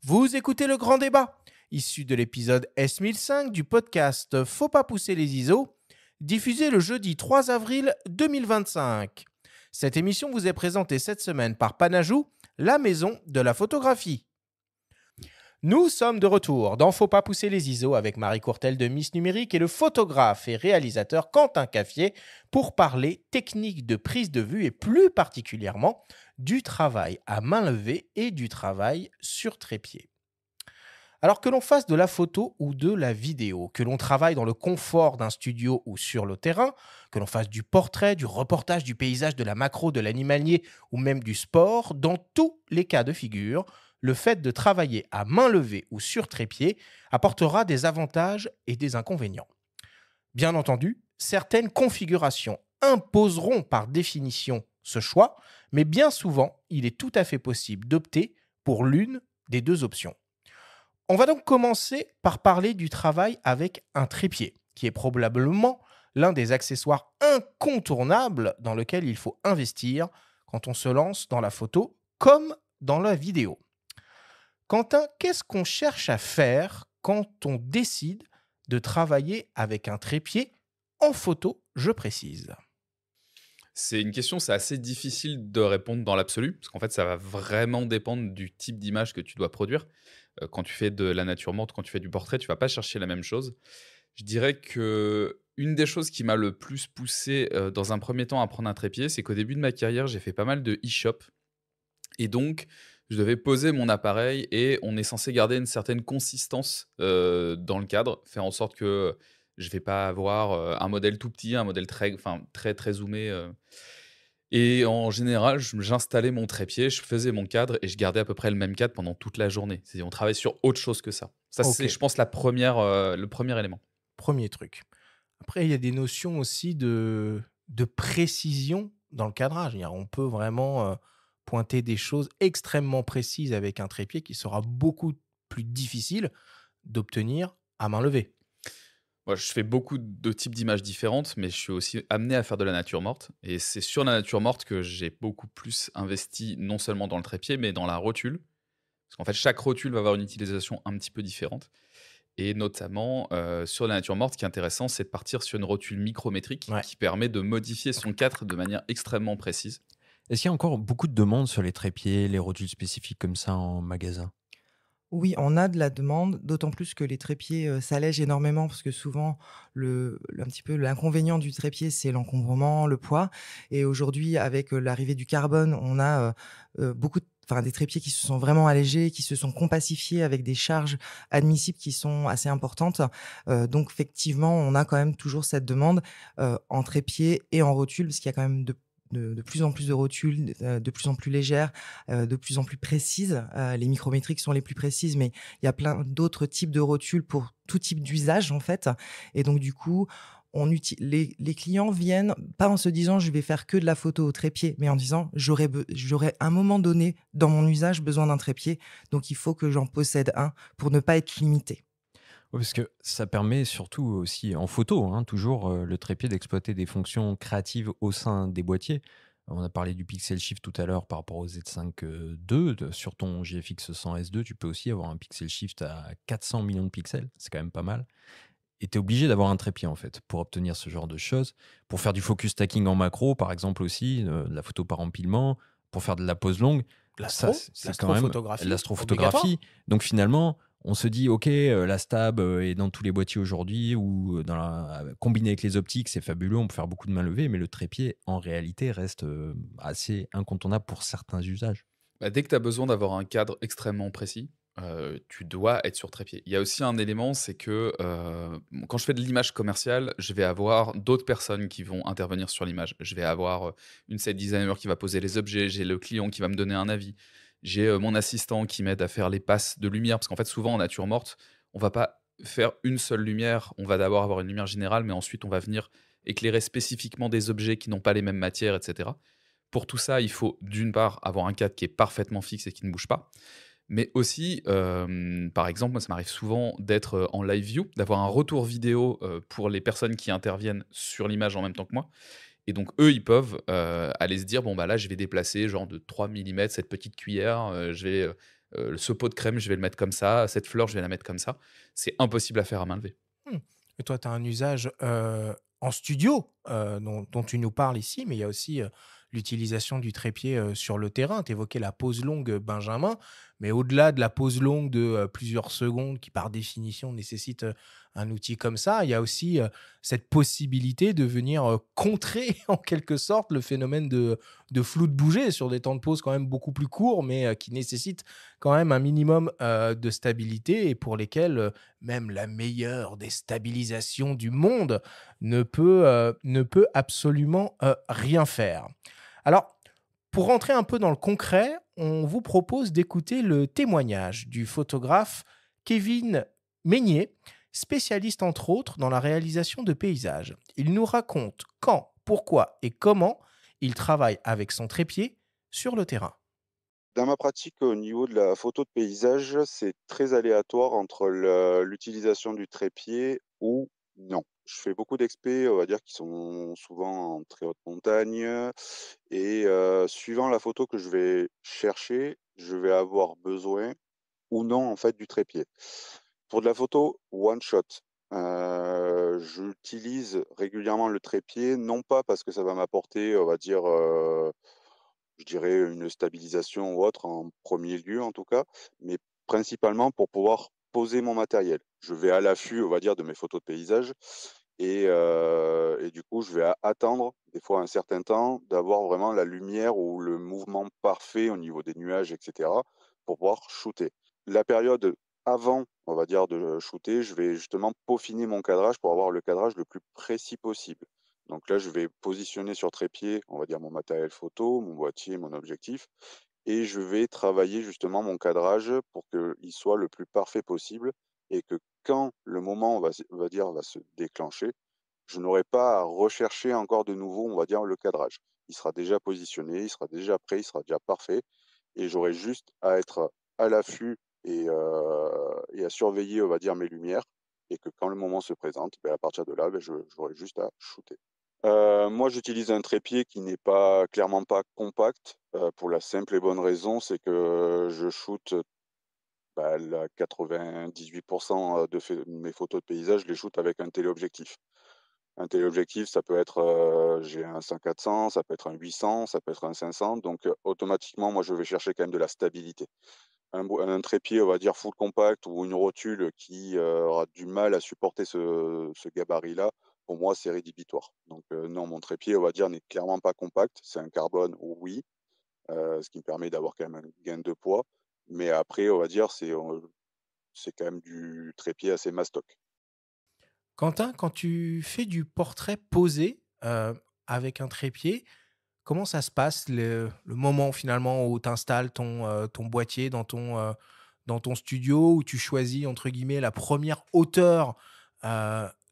Vous écoutez le grand débat, issu de l'épisode S1005 du podcast Faut pas pousser les ISO, diffusé le jeudi 3 avril 2025. Cette émission vous est présentée cette semaine par Panajou, la maison de la photographie. Nous sommes de retour dans Faut pas pousser les ISO avec Marie Courtel de Miss Numérique et le photographe et réalisateur Quentin Caffier pour parler technique de prise de vue et plus particulièrement du travail à main levée et du travail sur trépied. Alors que l'on fasse de la photo ou de la vidéo, que l'on travaille dans le confort d'un studio ou sur le terrain, que l'on fasse du portrait, du reportage, du paysage, de la macro, de l'animalier ou même du sport, dans tous les cas de figure, le fait de travailler à main levée ou sur trépied apportera des avantages et des inconvénients. Bien entendu, certaines configurations imposeront par définition ce choix, mais bien souvent, il est tout à fait possible d'opter pour l'une des deux options. On va donc commencer par parler du travail avec un trépied, qui est probablement l'un des accessoires incontournables dans lequel il faut investir quand on se lance dans la photo comme dans la vidéo. Quentin, qu'est-ce qu'on cherche à faire quand on décide de travailler avec un trépied en photo, je précise? C'est une question, c'est assez difficile de répondre dans l'absolu, parce qu'en fait, ça va vraiment dépendre du type d'image que tu dois produire. Quand tu fais de la nature morte, quand tu fais du portrait, tu vas pas chercher la même chose. Je dirais que une des choses qui m'a le plus poussé, dans un premier temps à prendre un trépied, c'est qu'au début de ma carrière, j'ai fait pas mal de e-shop et donc je devais poser mon appareil et on est censé garder une certaine consistance, dans le cadre, faire en sorte que je vais pas avoir, un modèle tout petit, un modèle très, très zoomé, et en général, j'installais mon trépied, je faisais mon cadre et je gardais à peu près le même cadre pendant toute la journée. C'est-à-dire on travaille sur autre chose que ça. Ça, Ok, c'est je pense le premier élément. premier truc. Après, il y a des notions aussi de précision dans le cadrage. C'est-à-dire, on peut vraiment pointer des choses extrêmement précises avec un trépied qui sera beaucoup plus difficile d'obtenir à main levée. Moi, je fais beaucoup de types d'images différentes, mais je suis aussi amené à faire de la nature morte et c'est sur la nature morte que j'ai beaucoup plus investi, non seulement dans le trépied, mais dans la rotule. Parce qu'en fait, chaque rotule va avoir une utilisation un petit peu différente et notamment, sur la nature morte, ce qui est intéressant, c'est de partir sur une rotule micrométrique Ouais. qui permet de modifier son cadre de manière extrêmement précise. Est-ce qu'il y a encore beaucoup de demandes sur les trépieds, les rotules spécifiques comme ça en magasin? Oui, on a de la demande, d'autant plus que les trépieds, s'allègent énormément parce que souvent un petit peu l'inconvénient du trépied, c'est l'encombrement, le poids et aujourd'hui avec, l'arrivée du carbone, on a, beaucoup des trépieds qui se sont vraiment allégés, qui se sont compassifiés avec des charges admissibles qui sont assez importantes. Donc effectivement, on a quand même toujours cette demande, en trépied et en rotule parce qu'il y a quand même de plus en plus de rotules, de plus en plus légères, de plus en plus précises. Les micrométriques sont les plus précises, mais il y a plein d'autres types de rotules pour tout type d'usage, en fait et donc du coup, les clients viennent pas en se disant: «Je vais faire que de la photo au trépied», mais en disant: «J'aurai à un moment donné dans mon usage besoin d'un trépied, donc il faut que j'en possède un pour ne pas être limité». Ouais, parce que ça permet surtout aussi en photo, hein, toujours, le trépied d'exploiter des fonctions créatives au sein des boîtiers. On a parlé du pixel shift tout à l'heure par rapport au Z5 II. Sur ton GFX 100 S2, tu peux aussi avoir un pixel shift à 400 millions de pixels, c'est quand même pas mal. Et tu es obligé d'avoir un trépied en fait pour obtenir ce genre de choses. Pour faire du focus stacking en macro, par exemple aussi, de la photo par empilement, pour faire de la pose longue, ça c'est quand même L'astrophotographie, obligatoire. l'astrophotographie. Donc finalement, on se dit, ok, la stab est dans tous les boîtiers aujourd'hui, ou combiné avec les optiques, c'est fabuleux, on peut faire beaucoup de main levée, mais le trépied, en réalité, reste assez incontournable pour certains usages. Bah, dès que tu as besoin d'avoir un cadre extrêmement précis, tu dois être sur trépied. Il y a aussi un élément, c'est que, quand je fais de l'image commerciale, je vais avoir d'autres personnes qui vont intervenir sur l'image. Je vais avoir, une set designer qui va poser les objets, j'ai le client qui va me donner un avis, j'ai, mon assistant qui m'aide à faire les passes de lumière. Parce qu'en fait, souvent en nature morte, on va pas faire une seule lumière, on va d'abord avoir une lumière générale, mais ensuite on va venir éclairer spécifiquement des objets qui n'ont pas les mêmes matières et cetera. Pour tout ça, il faut d'une part avoir un cadre qui est parfaitement fixe et qui ne bouge pas, mais aussi, par exemple, moi ça m'arrive souvent d'être, en live view, d'avoir un retour vidéo, pour les personnes qui interviennent sur l'image en même temps que moi et donc eux, ils peuvent, aller se dire: «Bon, bah, là, je vais déplacer genre de 3 millimètres cette petite cuillère, je vais, Ce pot de crème, je vais le mettre comme ça, cette fleur, je vais la mettre comme ça. C'est impossible à faire à main levée. Mmh. Et toi, tu as un usage, en studio, dont tu nous parles ici, mais il y a aussi, l'utilisation du trépied, sur le terrain. Tu évoquais la pause longue, Benjamin, mais au-delà de la pause longue de, plusieurs secondes qui, par définition, nécessite, un outil comme ça, il y a aussi, cette possibilité de venir, contrer en quelque sorte le phénomène de flou de bouger sur des temps de pause quand même beaucoup plus courts, mais, qui nécessitent quand même un minimum, de stabilité et pour lesquels, même la meilleure des stabilisations du monde ne peut absolument, rien faire. Alors, pour rentrer un peu dans le concret, on vous propose d'écouter le témoignage du photographe Kevin Meignet, spécialiste entre autres dans la réalisation de paysages. Il nous raconte quand, pourquoi et comment il travaille avec son trépied sur le terrain. Dans ma pratique, au niveau de la photo de paysage, c'est très aléatoire entre l'utilisation du trépied ou non. Je fais beaucoup d'expés, on va dire, qui sont souvent en très haute montagne et suivant la photo que je vais chercher, je vais avoir besoin ou non, en fait, du trépied. Pour de la photo one shot, j'utilise régulièrement le trépied, non pas parce que ça va m'apporter, on va dire, je dirais une stabilisation ou autre en premier lieu en tout cas, mais principalement pour pouvoir poser mon matériel. Je vais à l'affût, on va dire, de mes photos de paysage et du coup, je vais a attendre des fois un certain temps d'avoir vraiment la lumière ou le mouvement parfait au niveau des nuages et cetera pour pouvoir shooter. La période avant, on va dire, de shooter, je vais justement peaufiner mon cadrage pour avoir le cadrage le plus précis possible. Donc là, je vais positionner sur trépied, on va dire mon matériel photo, mon boîtier, mon objectif et je vais travailler justement mon cadrage pour qu'il soit le plus parfait possible et que quand le moment, va se déclencher, je n'aurai pas à rechercher encore de nouveau, on va dire, le cadrage. Il sera déjà positionné, il sera déjà prêt, il sera déjà parfait et j'aurai juste à être à l'affût et à surveiller, on va dire, mes lumières et que quand le moment se présente, à partir de là, j'aurai juste à shooter. Moi, j'utilise un trépied qui n'est pas clairement pas compact, pour la simple et bonne raison, c'est que je shoote, la 98 de mes photos de paysage, je les shoote avec un téléobjectif. Un téléobjectif, ça peut être, j'ai un 100-400, ça peut être un 800, ça peut être un 500, donc automatiquement, moi, je vais chercher quand même de la stabilité. Un trépied, on va dire full compact ou une rotule qui, aura du mal à supporter ce gabarit-là, pour moi, c'est rédhibitoire. Donc non, mon trépied, on va dire, n'est clairement pas compact. C'est un carbone, oui, ce qui me permet d'avoir quand même un gain de poids. Mais après, on va dire, c'est quand même du trépied assez mastoc. Quentin, quand tu fais du portrait posé, avec un trépied, comment ça se passe le moment finalement où tu installes ton boîtier dans ton studio, où tu choisis entre guillemets «la première hauteur»,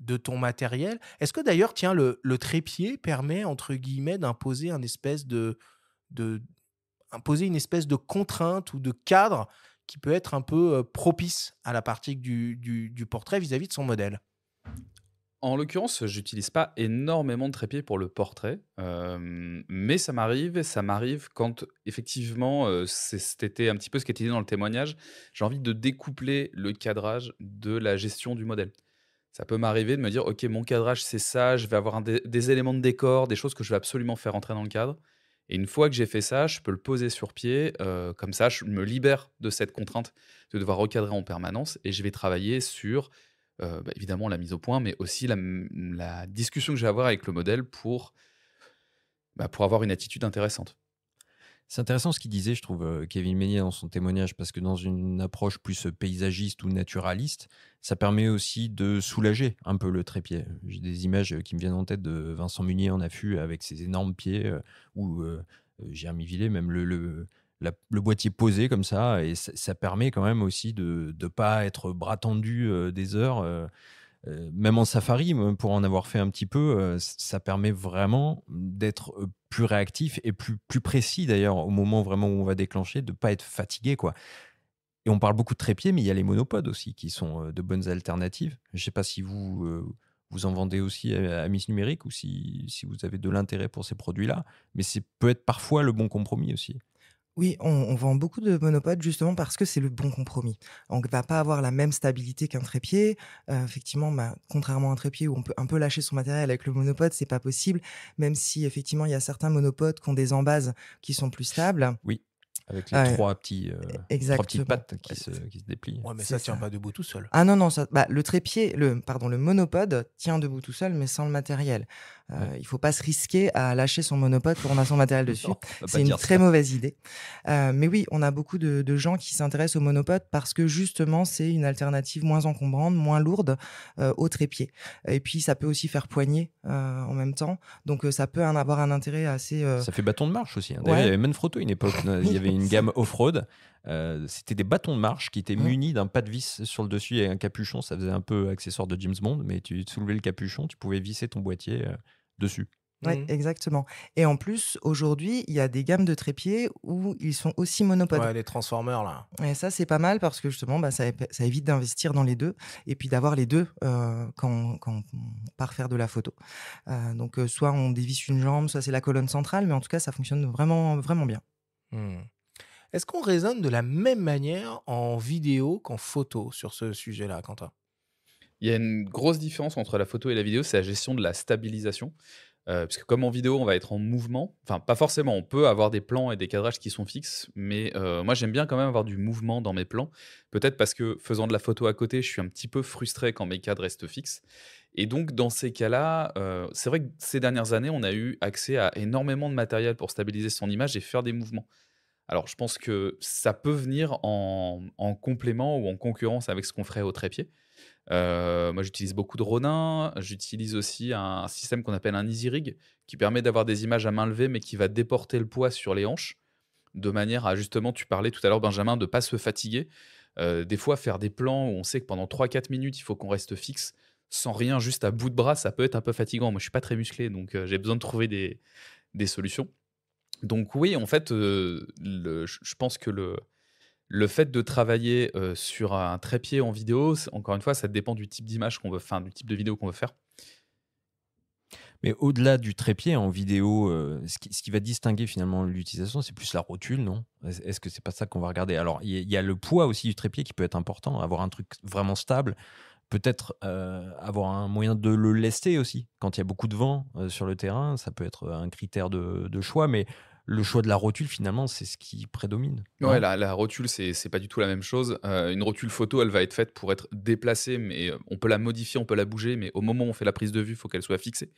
de ton matériel? Est-ce que d'ailleurs, tiens, le trépied permet entre guillemets d'imposer de imposer une espèce de contrainte ou de cadre qui peut être un peu, propice à la pratique du portrait vis-à-vis de son modèle? En l'occurrence, j'utilise pas énormément de trépied pour le portrait, mais ça m'arrive quand effectivement, c'était un petit peu ce qui était dit dans le témoignage, j'ai envie de découpler le cadrage de la gestion du modèle. Ça peut m'arriver de me dire: «OK, mon cadrage, c'est ça, je vais avoir des éléments de décor, des choses que je vais absolument faire entrer dans le cadre» et une fois que j'ai fait ça, je peux le poser sur pied, comme ça je me libère de cette contrainte de devoir recadrer en permanence et je vais travailler sur, évidemment la mise au point, mais aussi la discussion que je vais avoir avec le modèle pour avoir une attitude intéressante. C'est intéressant ce qu'il disait, je trouve, Kevin Meignet dans son témoignage, parce que dans une approche plus paysagiste ou naturaliste, ça permet aussi de soulager un peu le trépied. J'ai des images qui me viennent en tête de Vincent Munier en affût avec ses énormes pieds, ou Jérémy Villet, même le boîtier posé comme ça, et ça permet quand même aussi de ne pas être bras tendu des heures. Même en safari, pour en avoir fait un petit peu, ça permet vraiment d'être plus réactif et plus précis d'ailleurs au moment vraiment où on va déclencher, de ne pas être fatigué, quoi. Et on parle beaucoup de trépieds, mais il y a les monopodes aussi qui sont de bonnes alternatives. Je ne sais pas si vous en vendez aussi à Miss Numérique ou si vous avez de l'intérêt pour ces produits-là, mais c'est peut être parfois le bon compromis aussi. Oui, on vend beaucoup de monopodes justement parce que c'est le bon compromis. On ne va pas avoir la même stabilité qu'un trépied. Effectivement, contrairement à un trépied où on peut un peu lâcher son matériel, avec le monopode, c'est pas possible, même si effectivement, il y a certains monopodes qui ont des embases qui sont plus stables. Oui, avec les Heu, 3 petites exactement, pattes qui se déplient. Ouais, mais c'est ça tient ça. pas debout tout seul. Ah non, non, ça le trépied, le monopode tient debout tout seul, mais sans le matériel. Ouais. Il faut pas se risquer à lâcher son monopode quand on a son matériel Non, dessus. on va C'est pas une dire très ça. mauvaise idée. Mais oui, on a beaucoup de gens qui s'intéressent au monopode parce que justement, c'est une alternative moins encombrante, moins lourde, au trépied. Et puis ça peut aussi faire poignée, en même temps. Donc ça peut avoir un intérêt assez, Ça fait bâton de marche aussi, hein. D'ailleurs, il y ouais, avait Manfrotto à une époque, il y oui, avait une gamme off-road, c'était des bâtons de marche qui étaient mmh. munis d'un pas de vis sur le dessus et un capuchon. Ça faisait un peu accessoire de James Bond, mais tu soulevais le capuchon, tu pouvais visser ton boîtier, dessus. Ouais, Mhm. exactement. Et en plus, aujourd'hui, il y a des gammes de trépieds où ils sont aussi monopodes. Ouais, les Transformers, là. Et ça, c'est pas mal parce que justement, ça évite d'investir dans les 2 et puis d'avoir les 2 quand on part faire de la photo. Donc soit on dévisse une jambe, soit c'est la colonne centrale, mais en tout cas, ça fonctionne vraiment, vraiment bien. Hmm. Est-ce qu'on raisonne de la même manière en vidéo qu'en photo sur ce sujet-là, Quentin? Il y a une grosse différence entre la photo et la vidéo, c'est la gestion de la stabilisation. Parce que comme en vidéo, on va être en mouvement, enfin pas forcément, on peut avoir des plans et des cadrages qui sont fixes, mais moi j'aime bien quand même avoir du mouvement dans mes plans. Peut-être parce que faisant de la photo à côté, je suis un petit peu frustré quand mes cadres restent fixes. Et donc dans ces cas-là, c'est vrai que ces dernières années, on a eu accès à énormément de matériel pour stabiliser son image et faire des mouvements. Alors je pense que ça peut venir en complément ou en concurrence avec ce qu'on ferait au trépied. Moi, j'utilise beaucoup de Ronin. J'utilise aussi un système qu'on appelle un Easy Rig, qui permet d'avoir des images à main levée, mais qui va déporter le poids sur les hanches, de manière à justement, tu parlais tout à l'heure, Benjamin, de ne pas se fatiguer. Des fois, faire des plans où on sait que pendant 3-4 minutes, il faut qu'on reste fixe, sans rien, juste à bout de bras, ça peut être un peu fatigant. Moi, je suis pas très musclé, donc j'ai besoin de trouver des solutions. Donc oui, en fait, je pense que le fait de travailler, sur un trépied en vidéo, encore une fois, ça dépend du type d'image qu'on veut, enfin, du type de vidéo qu'on veut faire. Mais au-delà du trépied en vidéo, ce qui va distinguer finalement l'utilisation, c'est plus la rotule, non? Est-ce que c'est pas ça qu'on va regarder? Alors, il y a le poids aussi du trépied qui peut être important, avoir un truc vraiment stable, peut-être, avoir un moyen de le lester aussi. Quand il y a beaucoup de vent, sur le terrain, ça peut être un critère de choix, mais le choix de la rotule finalement, c'est ce qui prédomine, Ouais, non? la rotule, c'est pas du tout la même chose. Une rotule photo, elle va être faite pour être déplacée, mais on peut la modifier, on peut la bouger, mais au moment où on fait la prise de vue, il faut qu'elle soit fixée.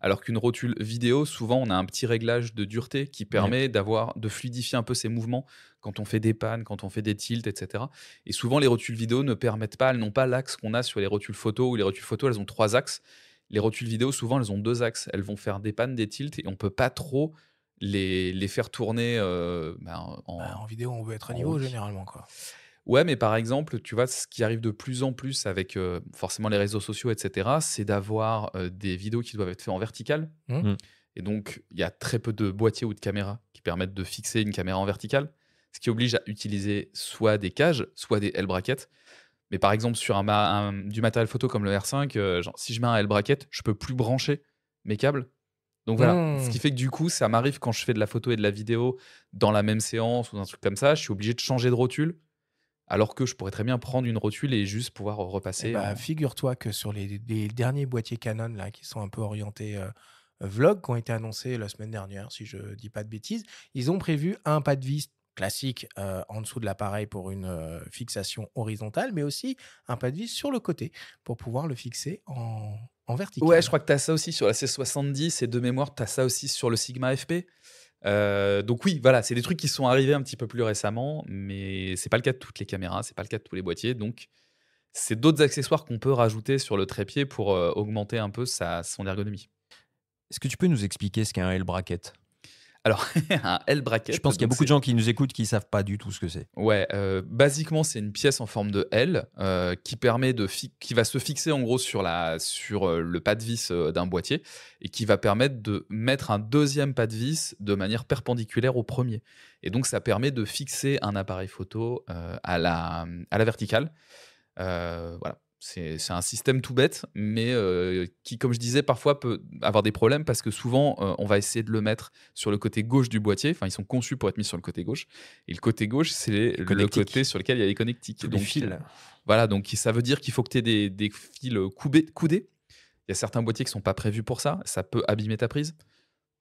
Alors qu'une rotule vidéo, souvent, on a un petit réglage de dureté qui Ouais. permet de fluidifier un peu ses mouvements quand on fait des pannes, quand on fait des tilts, et cetera. Et souvent, les rotules vidéo ne permettent pas, elles n'ont pas l'axe qu'on a sur les rotules photo, où les rotules photo, elles ont 3 axes. Les rotules vidéo, souvent, elles ont 2 axes. Elles vont faire des pannes, des tilts, et on peut pas trop les faire tourner, Bah, en en vidéo, on veut être à en niveau haut. généralement, quoi. Ouais, mais par exemple, tu vois, ce qui arrive de plus en plus avec, forcément les réseaux sociaux et cetera, c'est d'avoir, des vidéos qui doivent être faites en vertical. Hmm. Mmh. Et donc, il y a très peu de boîtiers ou de caméras qui permettent de fixer une caméra en verticale, ce qui oblige à utiliser soit des cages, soit des L-brackets. Mais par exemple, sur du matériel photo comme le R5, genre, si je mets un L-bracket, je peux plus brancher mes câbles. Donc voilà, ce Hmm. qui fait que du coup, ça m'arrive quand je fais de la photo et de la vidéo dans la même séance ou un truc comme ça, je suis obligé de changer de rotule, alors que je pourrais très bien prendre une rotule et juste pouvoir Eh repasser bah, en. figure-toi que sur les derniers boîtiers Canon là, qui sont un peu orientés vlog, qui ont été annoncés la semaine dernière, si je dis pas de bêtises, ils ont prévu un pas de vis classique en dessous de l'appareil pour une fixation horizontale, mais aussi un pas de vis sur le côté pour pouvoir le fixer en Ouais, je vertical. crois que tu as ça aussi sur la C70 et de mémoire, tu as ça aussi sur le Sigma FP. Donc oui, voilà, c'est des trucs qui sont arrivés un petit peu plus récemment, mais c'est pas le cas de toutes les caméras, c'est pas le cas de tous les boîtiers. Donc c'est d'autres accessoires qu'on peut rajouter sur le trépied pour augmenter un peu son ergonomie. Est-ce que tu peux nous expliquer ce qu'est un L-bracket? Alors, un L Je bracket, pense qu'il y a donc beaucoup de c'est. gens qui nous écoutent qui savent pas du tout ce que c'est. Ouais, basiquement, c'est une pièce en forme de L, qui va se fixer en gros sur le pas de vis, d'un boîtier et qui va permettre de mettre un deuxième pas de vis de manière perpendiculaire au premier. Et donc ça permet de fixer un appareil photo, à la verticale. Voilà. C'est un système tout bête, mais qui, comme je disais, parfois peut avoir des problèmes parce que souvent, on va essayer de le mettre sur le côté gauche du boîtier. Enfin, ils sont conçus pour être mis sur le côté gauche. Et le côté gauche, c'est le Connectiques. côté sur lequel il y a les connectiques. Tous les fils. Voilà, donc ça veut dire qu'il faut que tu aies des fils coudés. Il y a certains boîtiers qui ne sont pas prévus pour ça. Ça peut abîmer ta prise.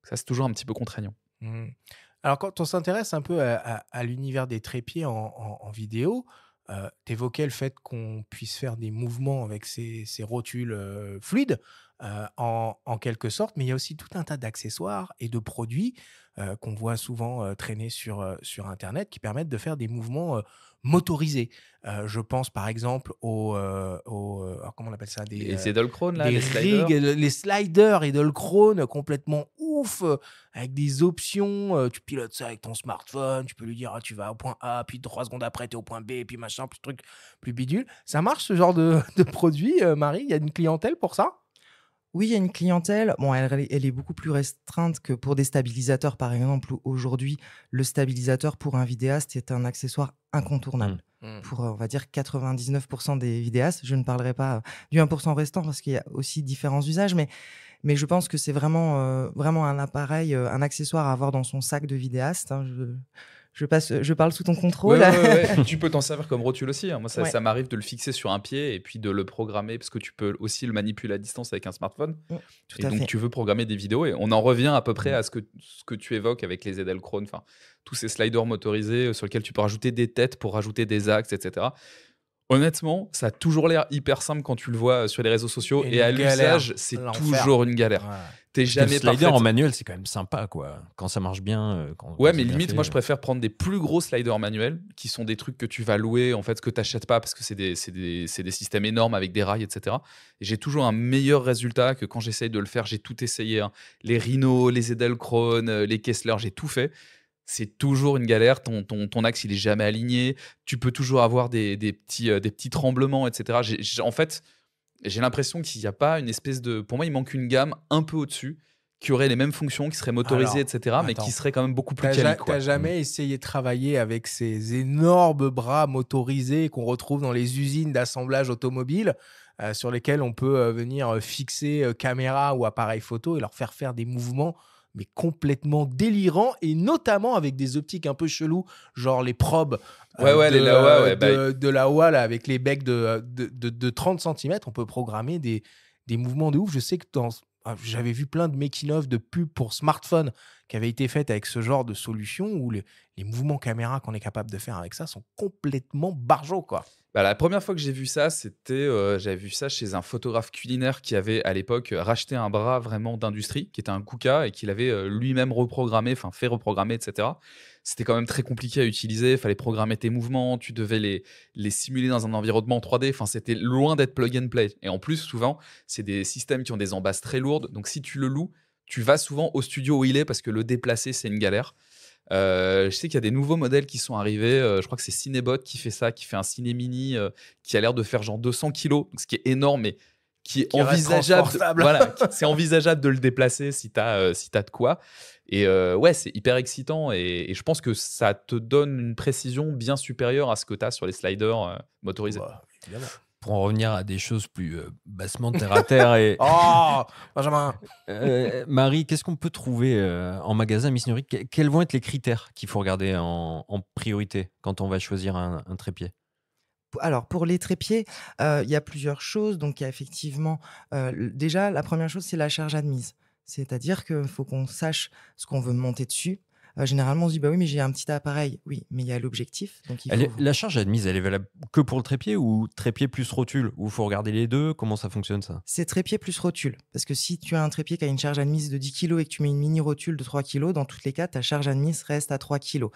Ça, c'est toujours un petit peu contraignant. Alors, quand on s'intéresse un peu à l'univers des trépieds en vidéo, tu évoquais le fait qu'on puisse faire des mouvements avec ces rotules fluides, en quelque sorte, mais il y a aussi tout un tas d'accessoires et de produits qu'on voit souvent traîner sur Internet qui permettent de faire des mouvements motorisés. Je pense par exemple alors comment on appelle ça, Les Edelkrone, là, des les sliders. rigs, les sliders Edelkrone complètement ouf, avec des options. Tu pilotes ça avec ton smartphone, tu peux lui dire tu vas au point A, puis 3 secondes après, tu es au point B, puis machin, plus truc, plus bidule. Ça marche ce genre de produit, Marie? Il y a une clientèle pour ça? Oui, il y a une clientèle. Bon, elle est beaucoup plus restreinte que pour des stabilisateurs, par exemple, où aujourd'hui, le stabilisateur pour un vidéaste est un accessoire incontournable. Pour, on va dire, 99% des vidéastes. Je ne parlerai pas du 1% restant parce qu'il y a aussi différents usages, mais je pense que c'est vraiment un appareil, un accessoire à avoir dans son sac de vidéaste. Hein. Je parle sous ton contrôle. Ouais. Tu peux t'en servir comme rotule aussi. Hein. Moi, Ouais. ça m'arrive de le fixer sur un pied et puis de le programmer parce que tu peux aussi le manipuler à distance avec un smartphone. Tout Et à donc, fait. tu veux programmer des vidéos. Et on en revient à peu près à ce que tu évoques avec les Edelkrone, enfin, tous ces sliders motorisés sur lesquels tu peux rajouter des têtes pour rajouter des axes, etc. Honnêtement, ça a toujours l'air hyper simple quand tu le vois sur les réseaux sociaux. Et Et à une galère, l'usage, c'est l'enfer. toujours une galère. Ouais. T'es Parce que le jamais slider parfaite. en manuel, c'est quand même sympa, quoi. Quand ça marche bien. Quand Ouais, c'est mais bien limite, fait. moi, je préfère prendre des plus gros sliders manuels qui sont des trucs que tu vas louer, en fait, que tu n'achètes pas parce que c'est des systèmes énormes avec des rails, etc. Et j'ai toujours un meilleur résultat que quand j'essaye de le faire. J'ai tout essayé. Hein. Les Rhino, les Edelkrone, les Kessler, j'ai tout fait. C'est toujours une galère. Ton axe, il est jamais aligné. Tu peux toujours avoir des petits tremblements, etc. En fait, j'ai l'impression qu'il n'y a pas une espèce de. Pour moi, il manque une gamme un peu au-dessus qui aurait les mêmes fonctions, qui serait motorisée, Alors, etc., mais attends. qui serait quand même beaucoup plus T'as quali, quoi. jamais essayé de travailler avec ces énormes bras motorisés qu'on retrouve dans les usines d'assemblage automobile, sur lesquels on peut venir fixer caméra ou appareil photo et leur faire des mouvements mais complètement délirants, et notamment avec des optiques un peu chelous, genre les probes Les Laowa, ouais, de Laowa, là, avec les becs de 30 cm. On peut programmer des mouvements de ouf. Je sais que j'avais vu plein de making-of de pubs pour smartphone qui avaient été faites avec ce genre de solution où les mouvements caméra qu'on est capable de faire avec ça sont complètement barjots, quoi. La première fois que j'ai vu ça, j'avais vu ça chez un photographe culinaire qui avait à l'époque racheté un bras vraiment d'industrie, qui était un Kuka, et qu'il avait lui-même reprogrammé, enfin fait reprogrammer, etc. C'était quand même très compliqué à utiliser, il fallait programmer tes mouvements, tu devais les simuler dans un environnement 3D, enfin, c'était loin d'être plug and play. Et en plus, souvent, c'est des systèmes qui ont des embasses très lourdes, donc si tu le loues, tu vas souvent au studio où il est parce que le déplacer, c'est une galère. Je sais qu'il y a des nouveaux modèles qui sont arrivés. Je crois que c'est Cinebot qui fait ça, qui fait un Ciné Mini qui a l'air de faire genre 200 kilos, ce qui est énorme, mais qui est envisageable. Voilà, c'est envisageable de le déplacer si tu as de quoi. Et ouais, c'est hyper excitant et je pense que ça te donne une précision bien supérieure à ce que tu as sur les sliders motorisés. Bah, évidemment. Pour en revenir à des choses plus bassement terre à terre. Et, Oh, Benjamin. Marie, qu'est-ce qu'on peut trouver en magasin Miss Nuri? Quels vont être les critères qu'il faut regarder en priorité quand on va choisir un trépied? Alors, pour les trépieds, il y a plusieurs choses. Donc, il y a effectivement, déjà, la première chose, c'est la charge admise. C'est-à-dire qu'il faut qu'on sache ce qu'on veut monter dessus. Généralement, on se dit, bah oui, mais j'ai un petit appareil. Oui, mais il y a l'objectif. Donc, La charge admise, elle est valable que pour le trépied ou trépied plus rotule? Ou il faut regarder les deux? Comment ça fonctionne, ça? C'est trépied plus rotule. Parce que si tu as un trépied qui a une charge admise de 10 kg et que tu mets une mini rotule de 3 kg, dans tous les cas, ta charge admise reste à 3 kg.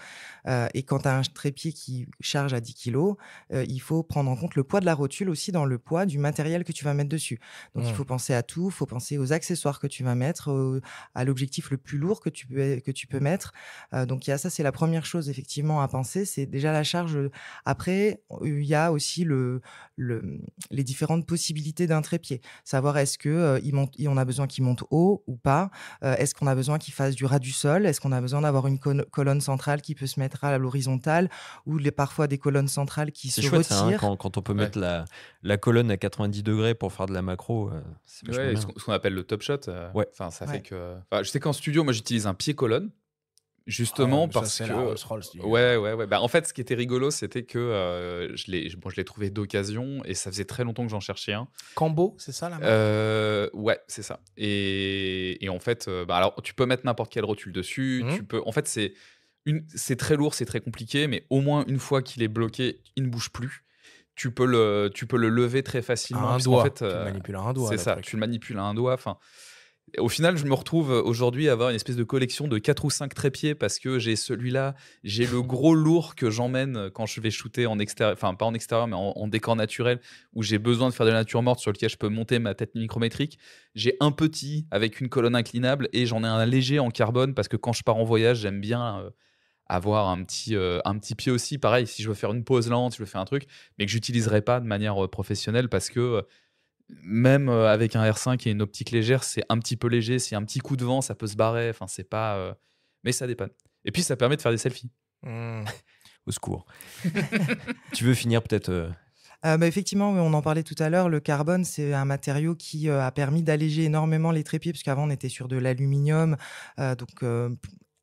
Et quand tu as un trépied qui charge à 10 kg, il faut prendre en compte le poids de la rotule aussi dans le poids du matériel que tu vas mettre dessus. Donc, il faut penser à tout. Il faut penser aux accessoires que tu vas mettre, à l'objectif le plus lourd que tu peux mettre. Donc il y a ça, c'est la première chose effectivement à penser, c'est déjà la charge. Après, il y a aussi les différentes possibilités d'un trépied. Savoir est-ce que on a besoin qu'il monte haut ou pas. Est-ce qu'on a besoin qu'il fasse du ras du sol. Est-ce qu'on a besoin d'avoir une colonne centrale qui peut se mettre à l'horizontale, ou parfois des colonnes centrales qui C'est se chouette ça, retirent. quand on peut mettre la colonne à 90 degrés pour faire de la macro, c'est vachement Ouais, bien. ce qu'on appelle le top shot. Ouais. Enfin, ça Ouais. fait que. Enfin, je sais qu'en studio, moi, j'utilise un pied colonne. Justement Ça, parce c'est que. la Rolls-Royce du- Ouais. Bah, en fait, ce qui était rigolo, c'était que je l'ai trouvé d'occasion et ça faisait très longtemps que j'en cherchais un. Cambo, c'est ça la marque Ouais, c'est ça. Et en fait, bah, alors, tu peux mettre n'importe quelle rotule dessus. Mhm. En fait, c'est très lourd, c'est très compliqué, mais au moins une fois qu'il est bloqué, il ne bouge plus. Tu peux le lever très À facilement. un puisqu'en doigt. fait, Tu le manipules à un doigt. c'est le ça, truc. tu le manipules à un doigt. Enfin, au final, je me retrouve aujourd'hui à avoir une espèce de collection de 4 ou 5 trépieds parce que j'ai celui-là, j'ai le gros lourd que j'emmène quand je vais shooter en extérieur, enfin pas en extérieur, mais en décor naturel, où j'ai besoin de faire de la nature morte sur lequel je peux monter ma tête micrométrique. J'ai un petit avec une colonne inclinable et j'en ai un léger en carbone parce que quand je pars en voyage, j'aime bien avoir un petit pied aussi. Pareil, si je veux faire une pause lente, si je veux faire un truc, mais que j'utiliserai pas de manière professionnelle parce que même avec un R5 et une optique légère, c'est un petit peu léger. S'il y a un petit coup de vent, ça peut se barrer. Enfin, c'est pas. Mais ça dépanne. Et puis, ça permet de faire des selfies. Hmm. Au secours. Tu veux finir peut-être Effectivement, oui, on en parlait tout à l'heure, le carbone, c'est un matériau qui a permis d'alléger énormément les trépieds, puisqu'avant on était sur de l'aluminium.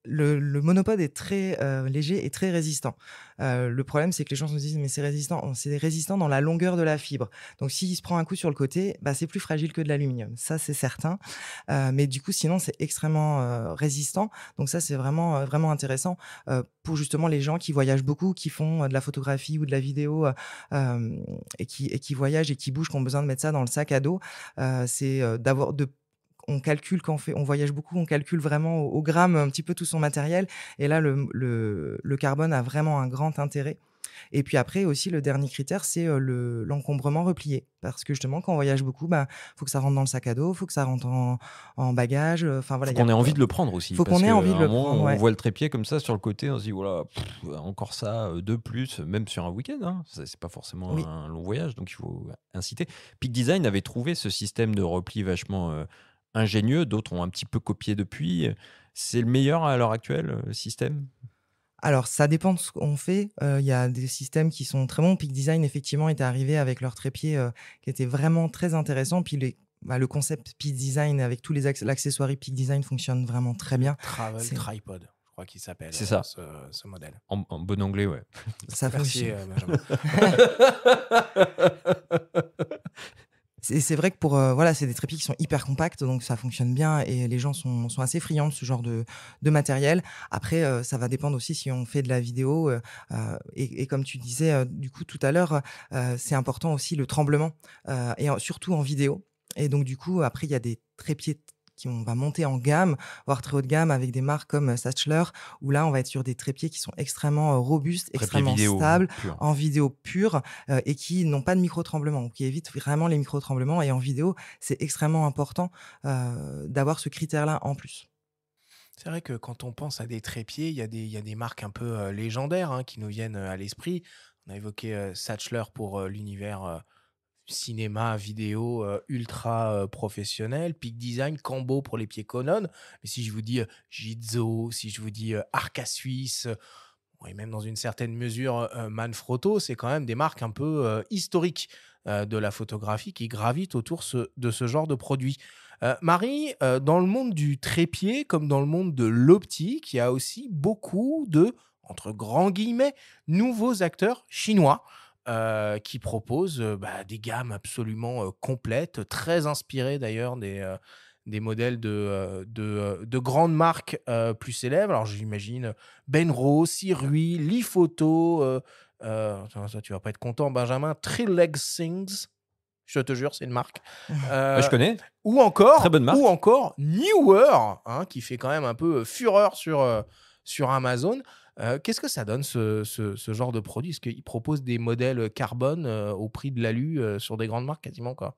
Le monopode est très léger et très résistant. Le problème, c'est que les gens se disent, mais c'est résistant dans la longueur de la fibre. Donc s'il se prend un coup sur le côté, bah, c'est plus fragile que de l'aluminium, ça c'est certain. Mais du coup, sinon, c'est extrêmement résistant. Donc ça, c'est vraiment, vraiment intéressant pour justement les gens qui voyagent beaucoup, qui font de la photographie ou de la vidéo et qui voyagent et qui bougent, qui ont besoin de mettre ça dans le sac à dos. On calcule quand on voyage beaucoup, on calcule vraiment au gramme un petit peu tout son matériel. Et là, le carbone a vraiment un grand intérêt. Et puis après aussi, le dernier critère, c'est l'encombrement replié. Parce que justement, quand on voyage beaucoup, faut que ça rentre dans le sac à dos, faut que ça rentre en bagage. Enfin voilà, faut qu'on ait envie de le prendre aussi. Faut parce qu'on ait que, envie de à un le moment, prendre. On Ouais. voit le trépied comme ça sur le côté, on se dit voilà, encore ça, de plus, même sur un week-end. Hein, c'est pas forcément Oui. un long voyage, donc il faut inciter. Peak Design avait trouvé ce système de repli vachement ingénieux, d'autres ont un petit peu copié depuis. C'est le meilleur à l'heure actuelle, système? Alors, ça dépend de ce qu'on fait. Il y a des systèmes qui sont très bons. Peak Design, effectivement, est arrivé avec leur trépied qui était vraiment très intéressant. Puis le concept Peak Design avec tous l'accessoirie Peak Design fonctionne vraiment très bien. Travel Tripod, je crois qu'il s'appelle C'est ça. ce modèle. En bon anglais, ouais. Ça Merci, fonctionne. Benjamin. C'est vrai que voilà, c'est des trépieds qui sont hyper compacts, donc ça fonctionne bien et les gens sont assez friands de ce genre de matériel. Après, ça va dépendre aussi si on fait de la vidéo. Et comme tu disais du coup tout à l'heure, c'est important aussi le tremblement, surtout en vidéo. Et donc du coup, après, il y a des trépieds on va monter en gamme, voire très haut de gamme avec des marques comme Sachtler, où là, on va être sur des trépieds qui sont extrêmement robustes, extrêmement vidéo, stables, pur. en vidéo pure et qui n'ont pas de micro-tremblement, qui évitent vraiment les micro-tremblements. Et en vidéo, c'est extrêmement important d'avoir ce critère-là en plus. C'est vrai que quand on pense à des trépieds, il y a des marques un peu légendaires qui nous viennent à l'esprit. On a évoqué Sachtler pour l'univers cinéma, vidéo ultra professionnel, Peak Design, Cambo pour les pieds Conon. Mais si je vous dis Jitzo, si je vous dis Arca Suisse, et même dans une certaine mesure Manfrotto, c'est quand même des marques un peu historiques de la photographie qui gravitent autour de ce genre de produits. Marie, dans le monde du trépied, comme dans le monde de l'optique, il y a aussi beaucoup de, entre grands guillemets, nouveaux acteurs chinois qui proposent des gammes absolument complètes, très inspirées d'ailleurs des modèles de grandes marques plus célèbres. Alors j'imagine Benro, Sirui, Lifoto, ça tu vas pas être content Benjamin, Trileg Things, je te jure c'est une marque. Je connais. Ou encore, Très bonne marque. ou encore Newer, qui fait quand même un peu fureur sur Amazon. Qu'est-ce que ça donne ce genre de produit? Est-ce qu'ils proposent des modèles carbone au prix de l'alu sur des grandes marques quasiment quoi?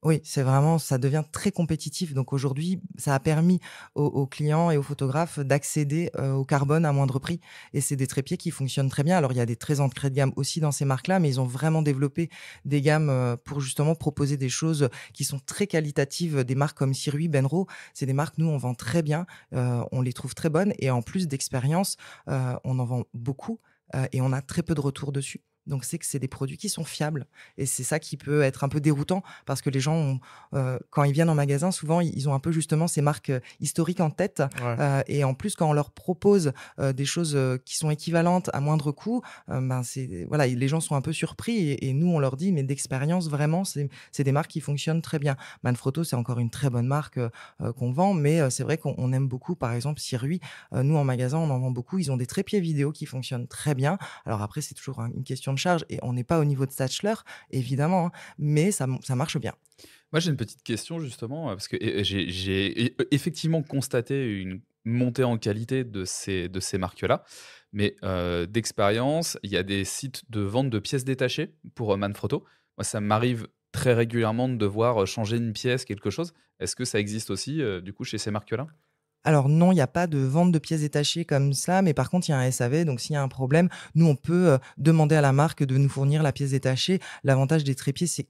Oui, c'est vraiment ça devient très compétitif. Donc aujourd'hui, ça a permis aux clients et aux photographes d'accéder, au carbone à moindre prix et c'est des trépieds qui fonctionnent très bien. Alors il y a des très entrées de gamme aussi dans ces marques-là, mais ils ont vraiment développé des gammes, pour justement proposer des choses qui sont très qualitatives. Des marques comme Sirui, Benro, c'est des marques, nous, on vend très bien, on les trouve très bonnes et en plus d'expérience, on en vend beaucoup, et on a très peu de retours dessus. Donc c'est que c'est des produits qui sont fiables et c'est ça qui peut être un peu déroutant parce que les gens ont, quand ils viennent en magasin, souvent, ils ont un peu justement ces marques, historiques en tête, Ouais. et en plus, quand on leur propose, des choses, qui sont équivalentes à moindre coût, ben, c'est voilà, les gens sont un peu surpris et nous, on leur dit: «Mais d'expérience, vraiment, c'est des marques qui fonctionnent très bien». Manfrotto, c'est encore une très bonne marque, qu'on vend, mais c'est vrai qu'on aime beaucoup, par exemple, Sirui. Nous, en magasin, on en vend beaucoup. Ils ont des trépieds vidéo qui fonctionnent très bien. Alors après, c'est toujours une question de charge et on n'est pas au niveau de Staedtler, évidemment, hein, mais ça marche bien. Moi, j'ai une petite question justement, parce que j'ai effectivement constaté une montée en qualité de ces marques-là, mais d'expérience, il y a des sites de vente de pièces détachées pour, Manfrotto. Moi, ça m'arrive très régulièrement de devoir, changer une pièce, quelque chose. Est-ce que ça existe aussi, du coup, chez ces marques-là? Alors non, il n'y a pas de vente de pièces détachées comme ça, mais par contre, il y a un SAV, donc s'il y a un problème, nous, on peut, demander à la marque de nous fournir la pièce détachée. L'avantage des trépieds, c'est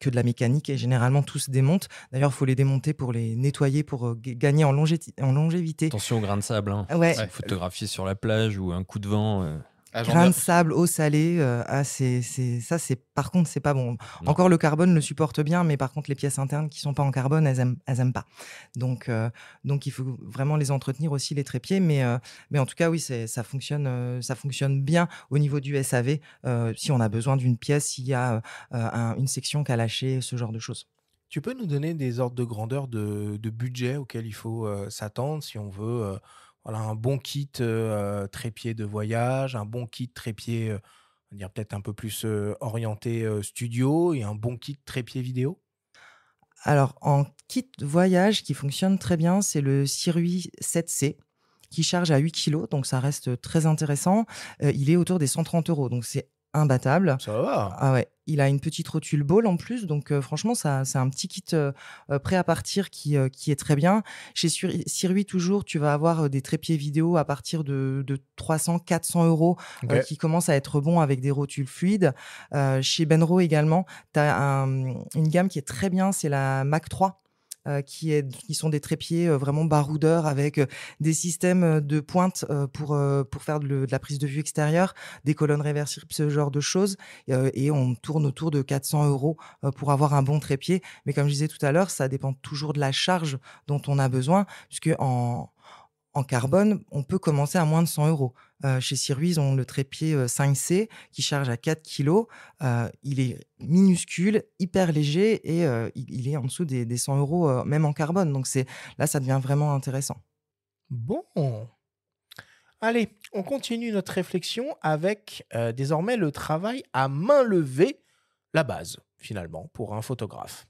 que de la mécanique et généralement tout se démonte. D'ailleurs, il faut les démonter pour les nettoyer, pour, gagner en longévité. Attention aux grains de sable, hein. Ouais, Si Ouais. vous photographiez sur la plage ou un coup de vent, Ah, j'en ai grains de sable, eau salée, ah c'est ça, c'est par contre, c'est pas bon. non. Encore le carbone le supporte bien, mais par contre les pièces internes qui sont pas en carbone, elles aiment pas. Donc donc il faut vraiment les entretenir aussi les trépieds, mais en tout cas oui, ça fonctionne bien au niveau du SAV, si on a besoin d'une pièce, s'il y a, une section qui a lâché, ce genre de choses. Tu peux nous donner des ordres de grandeur de budget auxquels il faut, s'attendre si on veut, voilà, un bon kit, trépied de voyage, un bon kit trépied, on va dire peut-être un peu plus, orienté, studio et un bon kit trépied vidéo? Alors en kit voyage qui fonctionne très bien, c'est le Sirui 7C qui charge à 8 kilogrammes, donc ça reste très intéressant. Il est autour des 130 €, donc c'est imbattable. Ça va! Ah ouais, il a une petite rotule Ball en plus, donc franchement ça c'est un petit kit, prêt à partir qui est très bien. Chez Sirui toujours, tu vas avoir, des trépieds vidéo à partir de 300-400 €, OK. qui commencent à être bons avec des rotules fluides. Chez Benro également, tu as une gamme qui est très bien, c'est la Mac 3. Qui sont des trépieds, vraiment baroudeurs avec, des systèmes, de pointe, pour faire de la prise de vue extérieure, des colonnes réversibles, ce genre de choses, et on tourne autour de 400 € pour avoir un bon trépied. Mais comme je disais tout à l'heure, ça dépend toujours de la charge dont on a besoin, puisque en carbone, on peut commencer à moins de 100 €. Chez Sirui, ils ont le trépied, 5C qui charge à 4 kilogrammes. Il est minuscule, hyper léger et il est en dessous des 100 €, même en carbone. Donc là, ça devient vraiment intéressant. Bon! Allez, on continue notre réflexion avec, désormais le travail à main levée, la base, finalement, pour un photographe.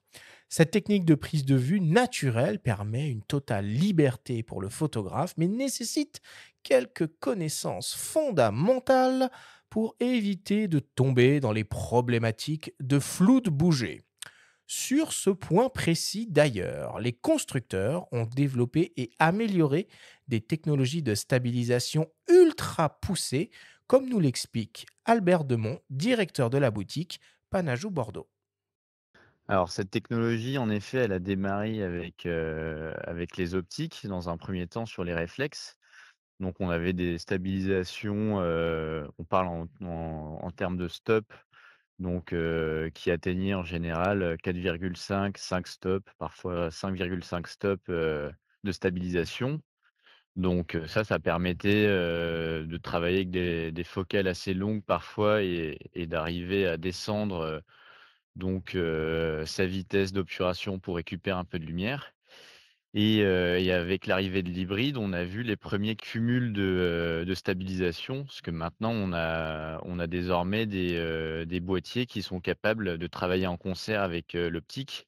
Cette technique de prise de vue naturelle permet une totale liberté pour le photographe, mais nécessite quelques connaissances fondamentales pour éviter de tomber dans les problématiques de flou de bouger. Sur ce point précis d'ailleurs, les constructeurs ont développé et amélioré des technologies de stabilisation ultra poussées, comme nous l'explique Albert Demont, directeur de la boutique Panajou Bordeaux. Alors cette technologie, en effet, elle a démarré avec les optiques, dans un premier temps sur les réflexes. Donc on avait des stabilisations, on parle en termes de stop, donc qui atteignaient en général, 4,5-5 stops, parfois 5,5 stops, de stabilisation. Donc ça permettait, de travailler avec des focales assez longues parfois et d'arriver à descendre, donc sa vitesse d'obturation pour récupérer un peu de lumière et avec l'arrivée de l'hybride, on a vu les premiers cumuls de stabilisation. Parce que maintenant on a désormais des boîtiers qui sont capables de travailler en concert avec, l'optique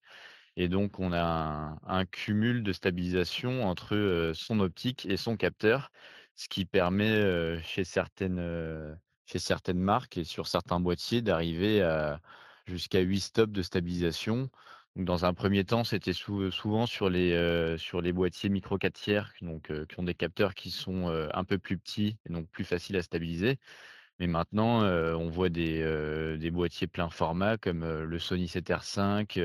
et donc on a un cumul de stabilisation entre, son optique et son capteur. Ce qui permet, chez certaines marques et sur certains boîtiers d'arriver à jusqu'à 8 stops de stabilisation. Donc dans un premier temps, c'était souvent sur les boîtiers micro 4 tiers, donc qui ont des capteurs qui sont, un peu plus petits et donc plus faciles à stabiliser. Mais maintenant, on voit des boîtiers plein format comme, le Sony 7R5,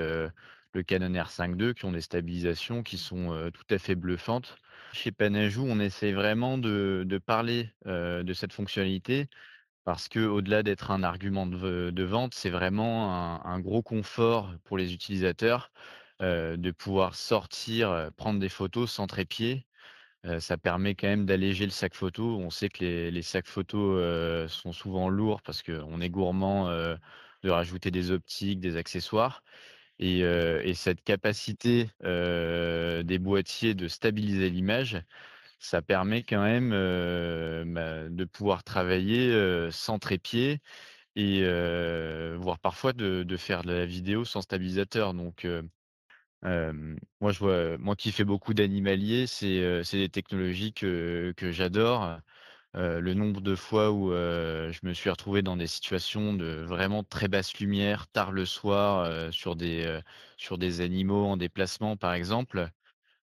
le Canon R5 II qui ont des stabilisations qui sont, tout à fait bluffantes. Chez Panajou, on essaie vraiment de parler, de cette fonctionnalité parce qu'au-delà d'être un argument de vente, c'est vraiment un gros confort pour les utilisateurs, de pouvoir sortir, prendre des photos sans trépied. Ça permet quand même d'alléger le sac photo. On sait que les sacs photos, sont souvent lourds parce qu'on est gourmand, de rajouter des optiques, des accessoires et cette capacité, des boîtiers de stabiliser l'image, ça permet quand même, de pouvoir travailler, sans trépied et voire parfois de faire de la vidéo sans stabilisateur donc moi qui fais beaucoup d'animalier, c'est des technologies que j'adore. Le nombre de fois où, je me suis retrouvé dans des situations de vraiment très basse lumière, tard le soir, sur des animaux en déplacement, par exemple,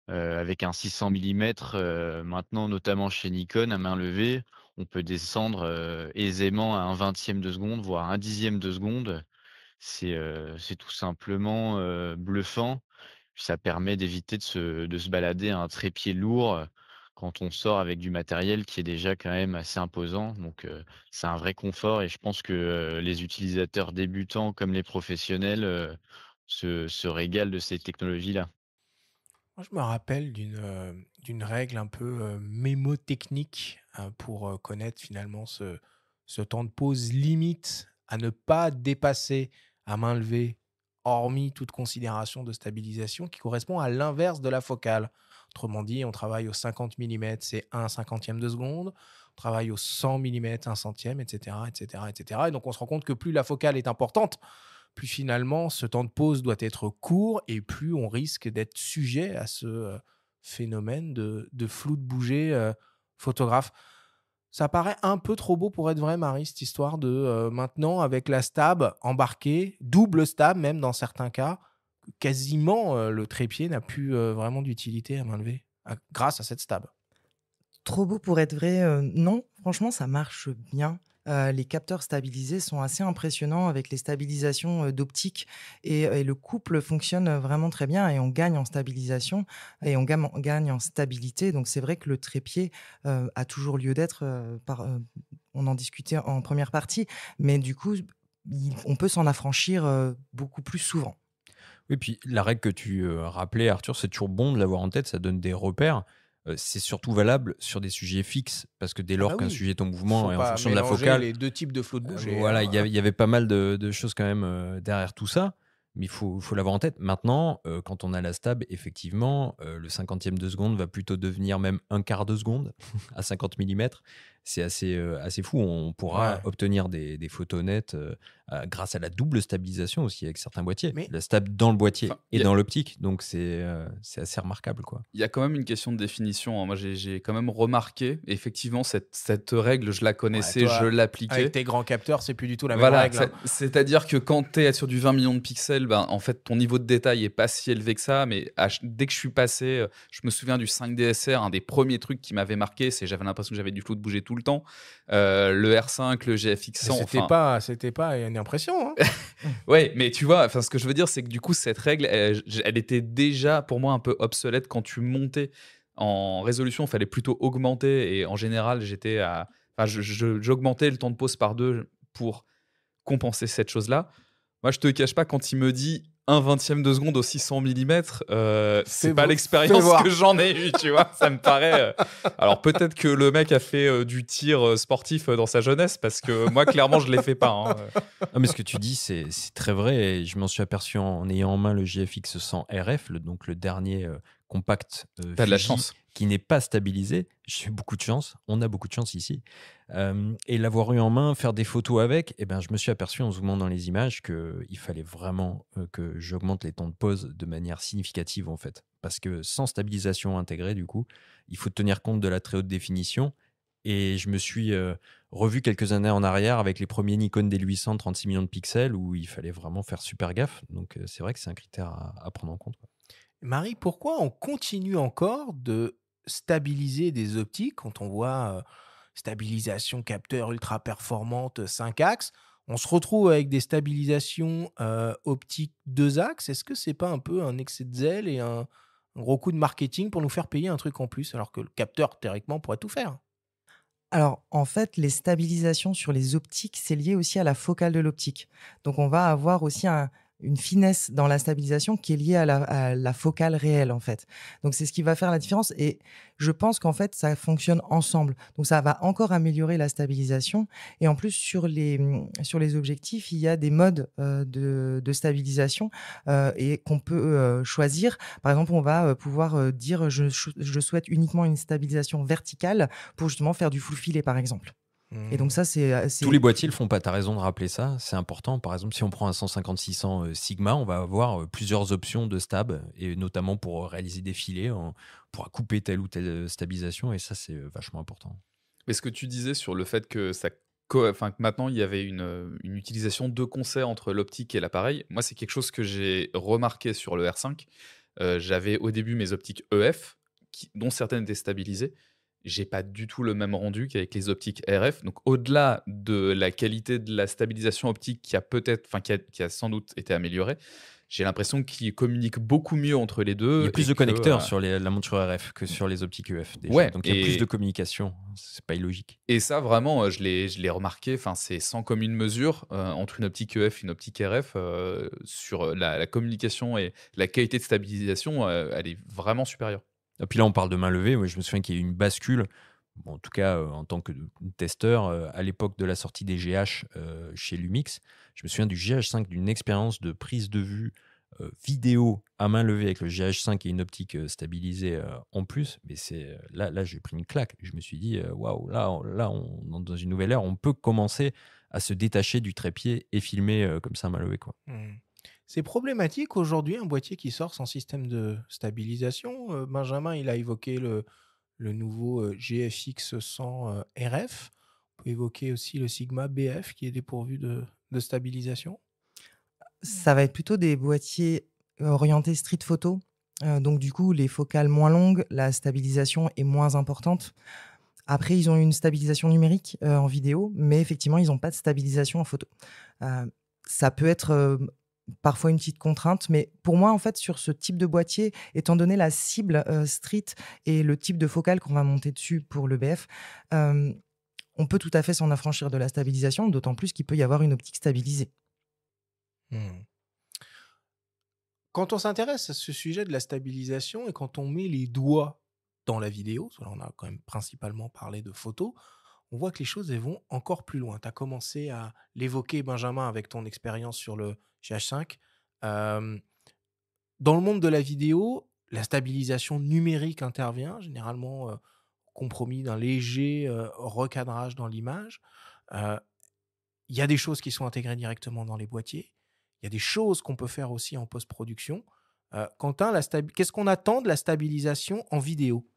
avec un 600 millimètres, maintenant, notamment chez Nikon, à main levée, on peut descendre, aisément à 1/20 de seconde, voire 1/10 de seconde. C'est tout simplement, bluffant. Puis ça permet d'éviter de se balader à un trépied lourd, quand on sort avec du matériel qui est déjà quand même assez imposant. Donc, c'est un vrai confort et je pense que, les utilisateurs débutants comme les professionnels, se régalent de ces technologies-là. Moi, je me rappelle d'une règle un peu mémotechnique pour connaître finalement ce temps de pause limite à ne pas dépasser à main levée, hormis toute considération de stabilisation, qui correspond à l'inverse de la focale. Autrement dit, on travaille au 50 mm, c'est 1/50 de seconde. On travaille au 100 mm, 1 centième, etc., etc., etc. Et donc, on se rend compte que plus la focale est importante, plus finalement ce temps de pause doit être court et plus on risque d'être sujet à ce phénomène de flou de bouger photographe. Ça paraît un peu trop beau pour être vrai, Marie, cette histoire de maintenant avec la stab embarquée, double stab même dans certains cas, quasiment le trépied n'a plus vraiment d'utilité à main levée grâce à cette stab. Trop beau pour être vrai, non, franchement, ça marche bien. Les capteurs stabilisés sont assez impressionnants avec les stabilisations, d'optique et le couple fonctionne, vraiment très bien et on gagne en stabilisation et on gagne en stabilité. Donc c'est vrai que le trépied, a toujours lieu d'être, on en discutait en première partie, mais du coup, on peut s'en affranchir, beaucoup plus souvent. Oui, puis la règle que tu rappelais, Arthur, c'est toujours bon de l'avoir en tête, ça donne des repères. C'est surtout valable sur des sujets fixes, parce que dès Ah bah lors qu'un oui, sujet est en mouvement faut et en pas fonction de la mélanger focale, les deux types de flou de bouger, voilà, hein. il y avait pas mal de choses quand même derrière tout ça, mais il faut l'avoir en tête. Maintenant, quand on a la stab, effectivement, le 50e de seconde va plutôt devenir même un quart de seconde à 50 millimètres. C'est assez fou. On pourra Ouais. obtenir des photos nettes grâce à la double stabilisation aussi avec certains boîtiers. Mais La stab dans le boîtier Enfin, et dans l'optique, donc c'est assez remarquable, quoi. il y a quand même une question de définition, hein. Moi, j'ai quand même remarqué, effectivement, cette règle, je la ouais, connaissais, je toi, avec l'appliquais. tes grands capteurs, c'est plus du tout la même Voilà, règle, hein. c'est-à-dire que quand tu es sur du 20 millions de pixels, ben, en fait, ton niveau de détail est pas si élevé que ça, mais dès que je suis passé, je me souviens du 5 DSR, un des premiers trucs qui m'avait marqué, c'est j'avais l'impression que j'avais du flou de bouger tout le temps. Le R5, le GFX Mais 100, enfin, c'était pas une impression, hein. ouais, mais tu vois, enfin, ce que je veux dire, c'est que du coup, cette règle, elle était déjà pour moi un peu obsolète quand tu montais en résolution. Il fallait plutôt augmenter et en général, enfin, j'augmentais le temps de pause par deux pour compenser cette chose-là. Moi, je te cache pas, quand il me dit 1/20 de seconde au 600 millimètres, c'est pas Fais l'expérience voir. que j'en ai eue, tu vois. Ça me paraît. Alors, peut-être que le mec a fait du tir sportif dans sa jeunesse, parce que moi, clairement, je l'ai fait pas, hein. Ah, mais ce que tu dis, c'est très vrai. Et je m'en suis aperçu en ayant en main le GFX 100 RF, donc le dernier compact T'as de la Fuji chance. qui n'est pas stabilisé. J'ai eu beaucoup de chance. On a beaucoup de chance ici. Et l'avoir eu en main, faire des photos avec, eh ben, je me suis aperçu en zoomant dans les images qu'il fallait vraiment que j'augmente les temps de pause de manière significative, en fait. Parce que sans stabilisation intégrée, du coup, il faut tenir compte de la très haute définition Et je me suis revu quelques années en arrière avec les premiers Nikon D800 36 millions de pixels où il fallait vraiment faire super gaffe. Donc, c'est vrai que c'est un critère à prendre en compte, quoi. Marie, pourquoi on continue encore de stabiliser des optiques quand on voit stabilisation capteur ultra performante 5 axes? On se retrouve avec des stabilisations optiques 2 axes. Est-ce que c'est pas un peu un excès de zèle et un gros coup de marketing pour nous faire payer un truc en plus alors que le capteur, théoriquement, pourrait tout faire? Alors, en fait, les stabilisations sur les optiques, c'est lié aussi à la focale de l'optique. Donc, on va avoir aussi une finesse dans la stabilisation qui est liée à la focale réelle, en fait. Donc, c'est ce qui va faire la différence. Et je pense qu'en fait, ça fonctionne ensemble. Donc, ça va encore améliorer la stabilisation. Et en plus, sur les objectifs, il y a des modes de stabilisation et qu'on peut choisir. Par exemple, on va pouvoir dire je souhaite uniquement une stabilisation verticale pour justement faire du full filet, par exemple. Et donc Mmh. ça, Tous les boîtiers le font pas, tu as raison de rappeler ça, c'est important. Par exemple, si on prend un 150-600 Sigma, on va avoir plusieurs options de stab, et notamment pour réaliser des filets, on pourra couper telle ou telle stabilisation, et ça, c'est vachement important. Mais ce que tu disais sur le fait que enfin, que maintenant il y avait une utilisation de concert entre l'optique et l'appareil, moi c'est quelque chose que j'ai remarqué sur le R5. J'avais au début mes optiques EF, dont certaines étaient stabilisées. J'ai pas du tout le même rendu qu'avec les optiques RF. Donc au-delà de la qualité de la stabilisation optique qui a peut-être, enfin qui a sans doute été améliorée, j'ai l'impression qu'ils communiquent beaucoup mieux entre les Il y deux a plus et de que connecteurs sur la monture RF que sur les optiques EF déjà. ouais, Donc il y a plus de communication, c'est pas illogique. et ça, vraiment, je l'ai remarqué, enfin, c'est sans commune mesure entre une optique EF et une optique RF sur la communication et la qualité de stabilisation, elle est vraiment supérieure. Et puis là, on parle de main levée. Moi, je me souviens qu'il y a eu une bascule. Bon, en tout cas, en tant que testeur, à l'époque de la sortie des GH chez Lumix, je me souviens du GH5, d'une expérience de prise de vue vidéo à main levée avec le GH5 et une optique stabilisée en plus. Mais là, j'ai pris une claque. Je me suis dit, waouh, là, on est dans une nouvelle ère. On peut commencer à se détacher du trépied et filmer comme ça à main levée, quoi. Mmh. C'est problématique aujourd'hui, un boîtier qui sort sans système de stabilisation. Benjamin, il a évoqué le nouveau GFX 100 RF. On peut évoquer aussi le Sigma BF qui est dépourvu de stabilisation. Ça va être plutôt des boîtiers orientés street photo. Donc du coup, les focales moins longues, la stabilisation est moins importante. Après, ils ont une stabilisation numérique en vidéo, mais effectivement, ils n'ont pas de stabilisation en photo. Ça peut être parfois une petite contrainte, mais pour moi, en fait, sur ce type de boîtier, étant donné la cible street et le type de focale qu'on va monter dessus pour le BF, on peut tout à fait s'en affranchir de la stabilisation, d'autant plus qu'il peut y avoir une optique stabilisée. Mmh. Quand on s'intéresse à ce sujet de la stabilisation et quand on met les doigts dans la vidéo, parce que là, on a quand même principalement parlé de photos, on voit que les choses elles vont encore plus loin. Tu as commencé à l'évoquer, Benjamin, avec ton expérience sur le GH5. Euh, Dans le monde de la vidéo, la stabilisation numérique intervient, généralement compromis d'un léger recadrage dans l'image. Euh, Il y a des choses qui sont intégrées directement dans les boîtiers. Il y a des choses qu'on peut faire aussi en post-production. Quentin, qu'est-ce qu'on attend de la stabilisation en vidéo?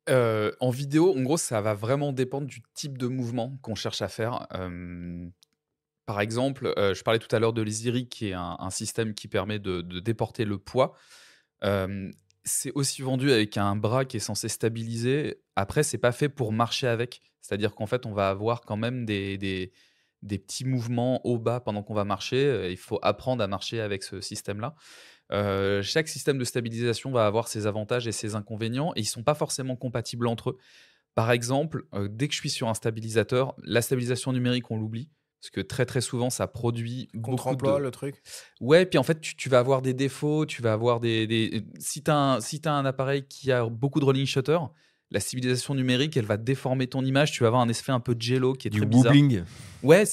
En vidéo, en gros, ça va vraiment dépendre du type de mouvement qu'on cherche à faire. Par exemple, je parlais tout à l'heure de l'Easyrig, qui est un système qui permet de déporter le poids. C'est aussi vendu avec un bras qui est censé stabiliser. Après, c'est pas fait pour marcher avec. C'est-à-dire qu'en fait, on va avoir quand même des petits mouvements haut-bas pendant qu'on va marcher. Il faut apprendre à marcher avec ce système-là. Chaque système de stabilisation va avoir ses avantages et ses inconvénients, et ils sont pas forcément compatibles entre eux. Par exemple, dès que je suis sur un stabilisateur, la stabilisation numérique, on l'oublie, parce que très, très souvent, ça produit beaucoup Contre-emploi, de... le truc? Ouais, puis en fait, tu vas avoir des défauts, tu vas avoir si tu as, un appareil qui a beaucoup de rolling shutter, la stabilisation numérique, elle va déformer ton image, tu vas avoir un effet un peu de jello qui est Du très bizarre. wobbling. Ouais,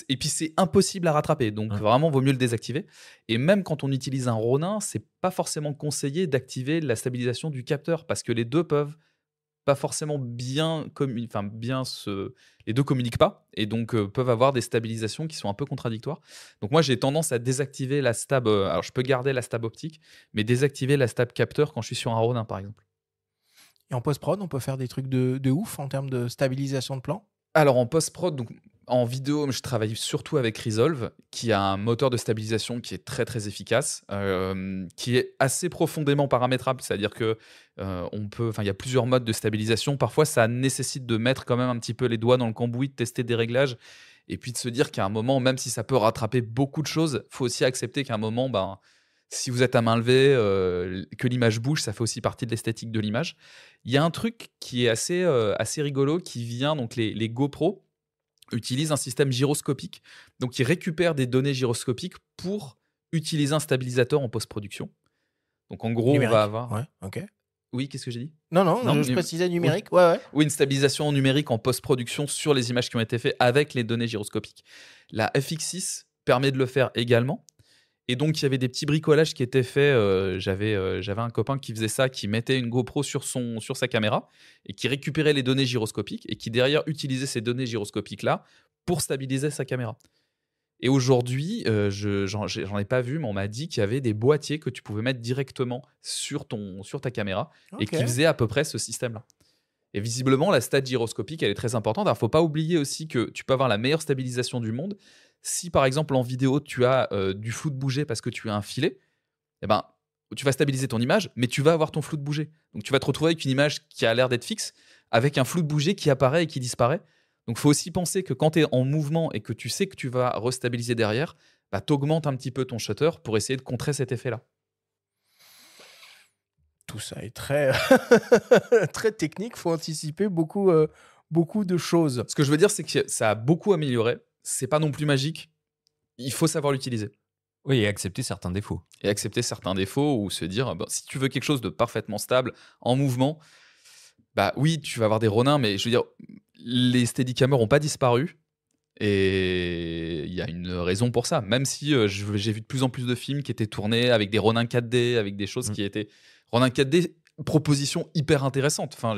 et puis c'est impossible à rattraper, donc Ouais. vraiment, vaut mieux le désactiver. Et même quand on utilise un Ronin, c'est pas forcément conseillé d'activer la stabilisation du capteur, parce que les deux peuvent pas forcément les deux communiquent pas, et donc peuvent avoir des stabilisations qui sont un peu contradictoires. Donc moi, j'ai tendance à désactiver la stab, alors je peux garder la stab optique, mais désactiver la stab capteur quand je suis sur un Ronin, par exemple. Et en post-prod, on peut faire des trucs de ouf en termes de stabilisation de plan. Alors en post-prod, donc en vidéo, je travaille surtout avec Resolve, qui a un moteur de stabilisation qui est très très efficace, qui est assez profondément paramétrable. C'est-à-dire que il y a plusieurs modes de stabilisation. Parfois, ça nécessite de mettre quand même un petit peu les doigts dans le cambouis, de tester des réglages, et puis de se dire qu'à un moment, même si ça peut rattraper beaucoup de choses, faut aussi accepter qu'à un moment, si vous êtes à main levée, que l'image bouge, ça fait aussi partie de l'esthétique de l'image. Il y a un truc qui est assez rigolo qui vient, donc les GoPro utilisent un système gyroscopique. Donc, ils récupèrent des données gyroscopiques pour utiliser un stabilisateur en post-production. Donc, en gros, Numérique. on va avoir. Ouais, ok. Oui, qu'est-ce que j'ai dit? Non, je précisais numérique. Ouais. Oui, une stabilisation numérique en post-production sur les images qui ont été faites avec les données gyroscopiques. La FX6 permet de le faire également. Et donc, il y avait des petits bricolages qui étaient faits. J'avais un copain qui faisait ça, qui mettait une GoPro sur sa caméra et qui récupérait les données gyroscopiques et qui derrière utilisait ces données gyroscopiques-là pour stabiliser sa caméra. Et aujourd'hui, j'en ai pas vu, mais on m'a dit qu'il y avait des boîtiers que tu pouvais mettre directement sur ta caméra et qui faisaient à peu près ce système-là. Et visiblement, la stat gyroscopique, elle est très importante. Alors, il ne faut pas oublier aussi que tu peux avoir la meilleure stabilisation du monde. Si, par exemple, en vidéo, tu as du flou de bouger parce que tu as un filet, eh ben, tu vas stabiliser ton image, mais tu vas avoir ton flou de bouger. Donc, tu vas te retrouver avec une image qui a l'air d'être fixe, avec un flou de bouger qui apparaît et qui disparaît. Donc, il faut aussi penser que quand tu es en mouvement et que tu sais que tu vas restabiliser derrière, tu augmentes un petit peu ton shutter pour essayer de contrer cet effet-là. Tout ça est très, très technique. Il faut anticiper beaucoup de choses. Ce que je veux dire, c'est que ça a beaucoup amélioré. C'est pas non plus magique. Il faut savoir l'utiliser. Oui, et accepter certains défauts. Et accepter certains défauts ou se dire, si tu veux quelque chose de parfaitement stable, en mouvement, oui, tu vas avoir des Ronin, mais je veux dire, les Steadicamers n'ont pas disparu. Et il y a une raison pour ça. Même si j'ai vu de plus en plus de films qui étaient tournés avec des Ronin 4D, avec des choses qui étaient... Ronin 4D, proposition hyper intéressante. Enfin,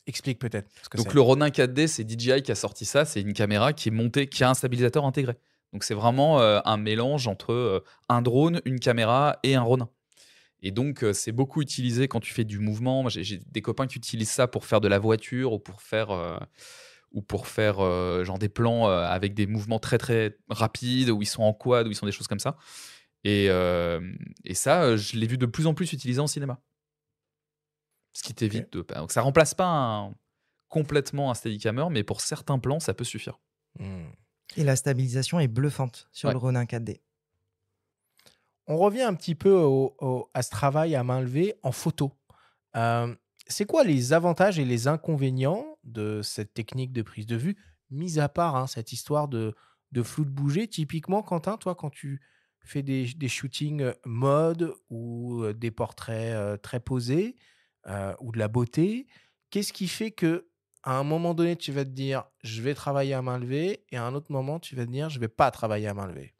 Explique peut-être. Donc le Ronin 4D, c'est DJI qui a sorti ça. C'est une caméra qui est montée, qui a un stabilisateur intégré. Donc c'est vraiment un mélange entre un drone, une caméra et un Ronin. Et donc c'est beaucoup utilisé quand tu fais du mouvement. Moi, j'ai des copains qui utilisent ça pour faire de la voiture ou pour faire genre des plans avec des mouvements très très rapides où ils sont en quad, où ils sont des choses comme ça. Et ça, je l'ai vu de plus en plus utilisé en cinéma. Ce qui t'évite de... Donc ça remplace pas complètement un Steadicammer, mais pour certains plans, ça peut suffire. Et la stabilisation est bluffante sur le Ronin 4D. On revient un petit peu à ce travail à main levée en photo. C'est quoi les avantages et les inconvénients de cette technique de prise de vue, mis à part cette histoire de flou de bouger? Typiquement, Quentin, toi, quand tu fais des shootings mode ou des portraits très posés ou de la beauté, qu'est-ce qui fait que à un moment donné, tu vas te dire « je vais travailler à main levée » et à un autre moment, tu vas te dire « je ne vais pas travailler à main levée » ?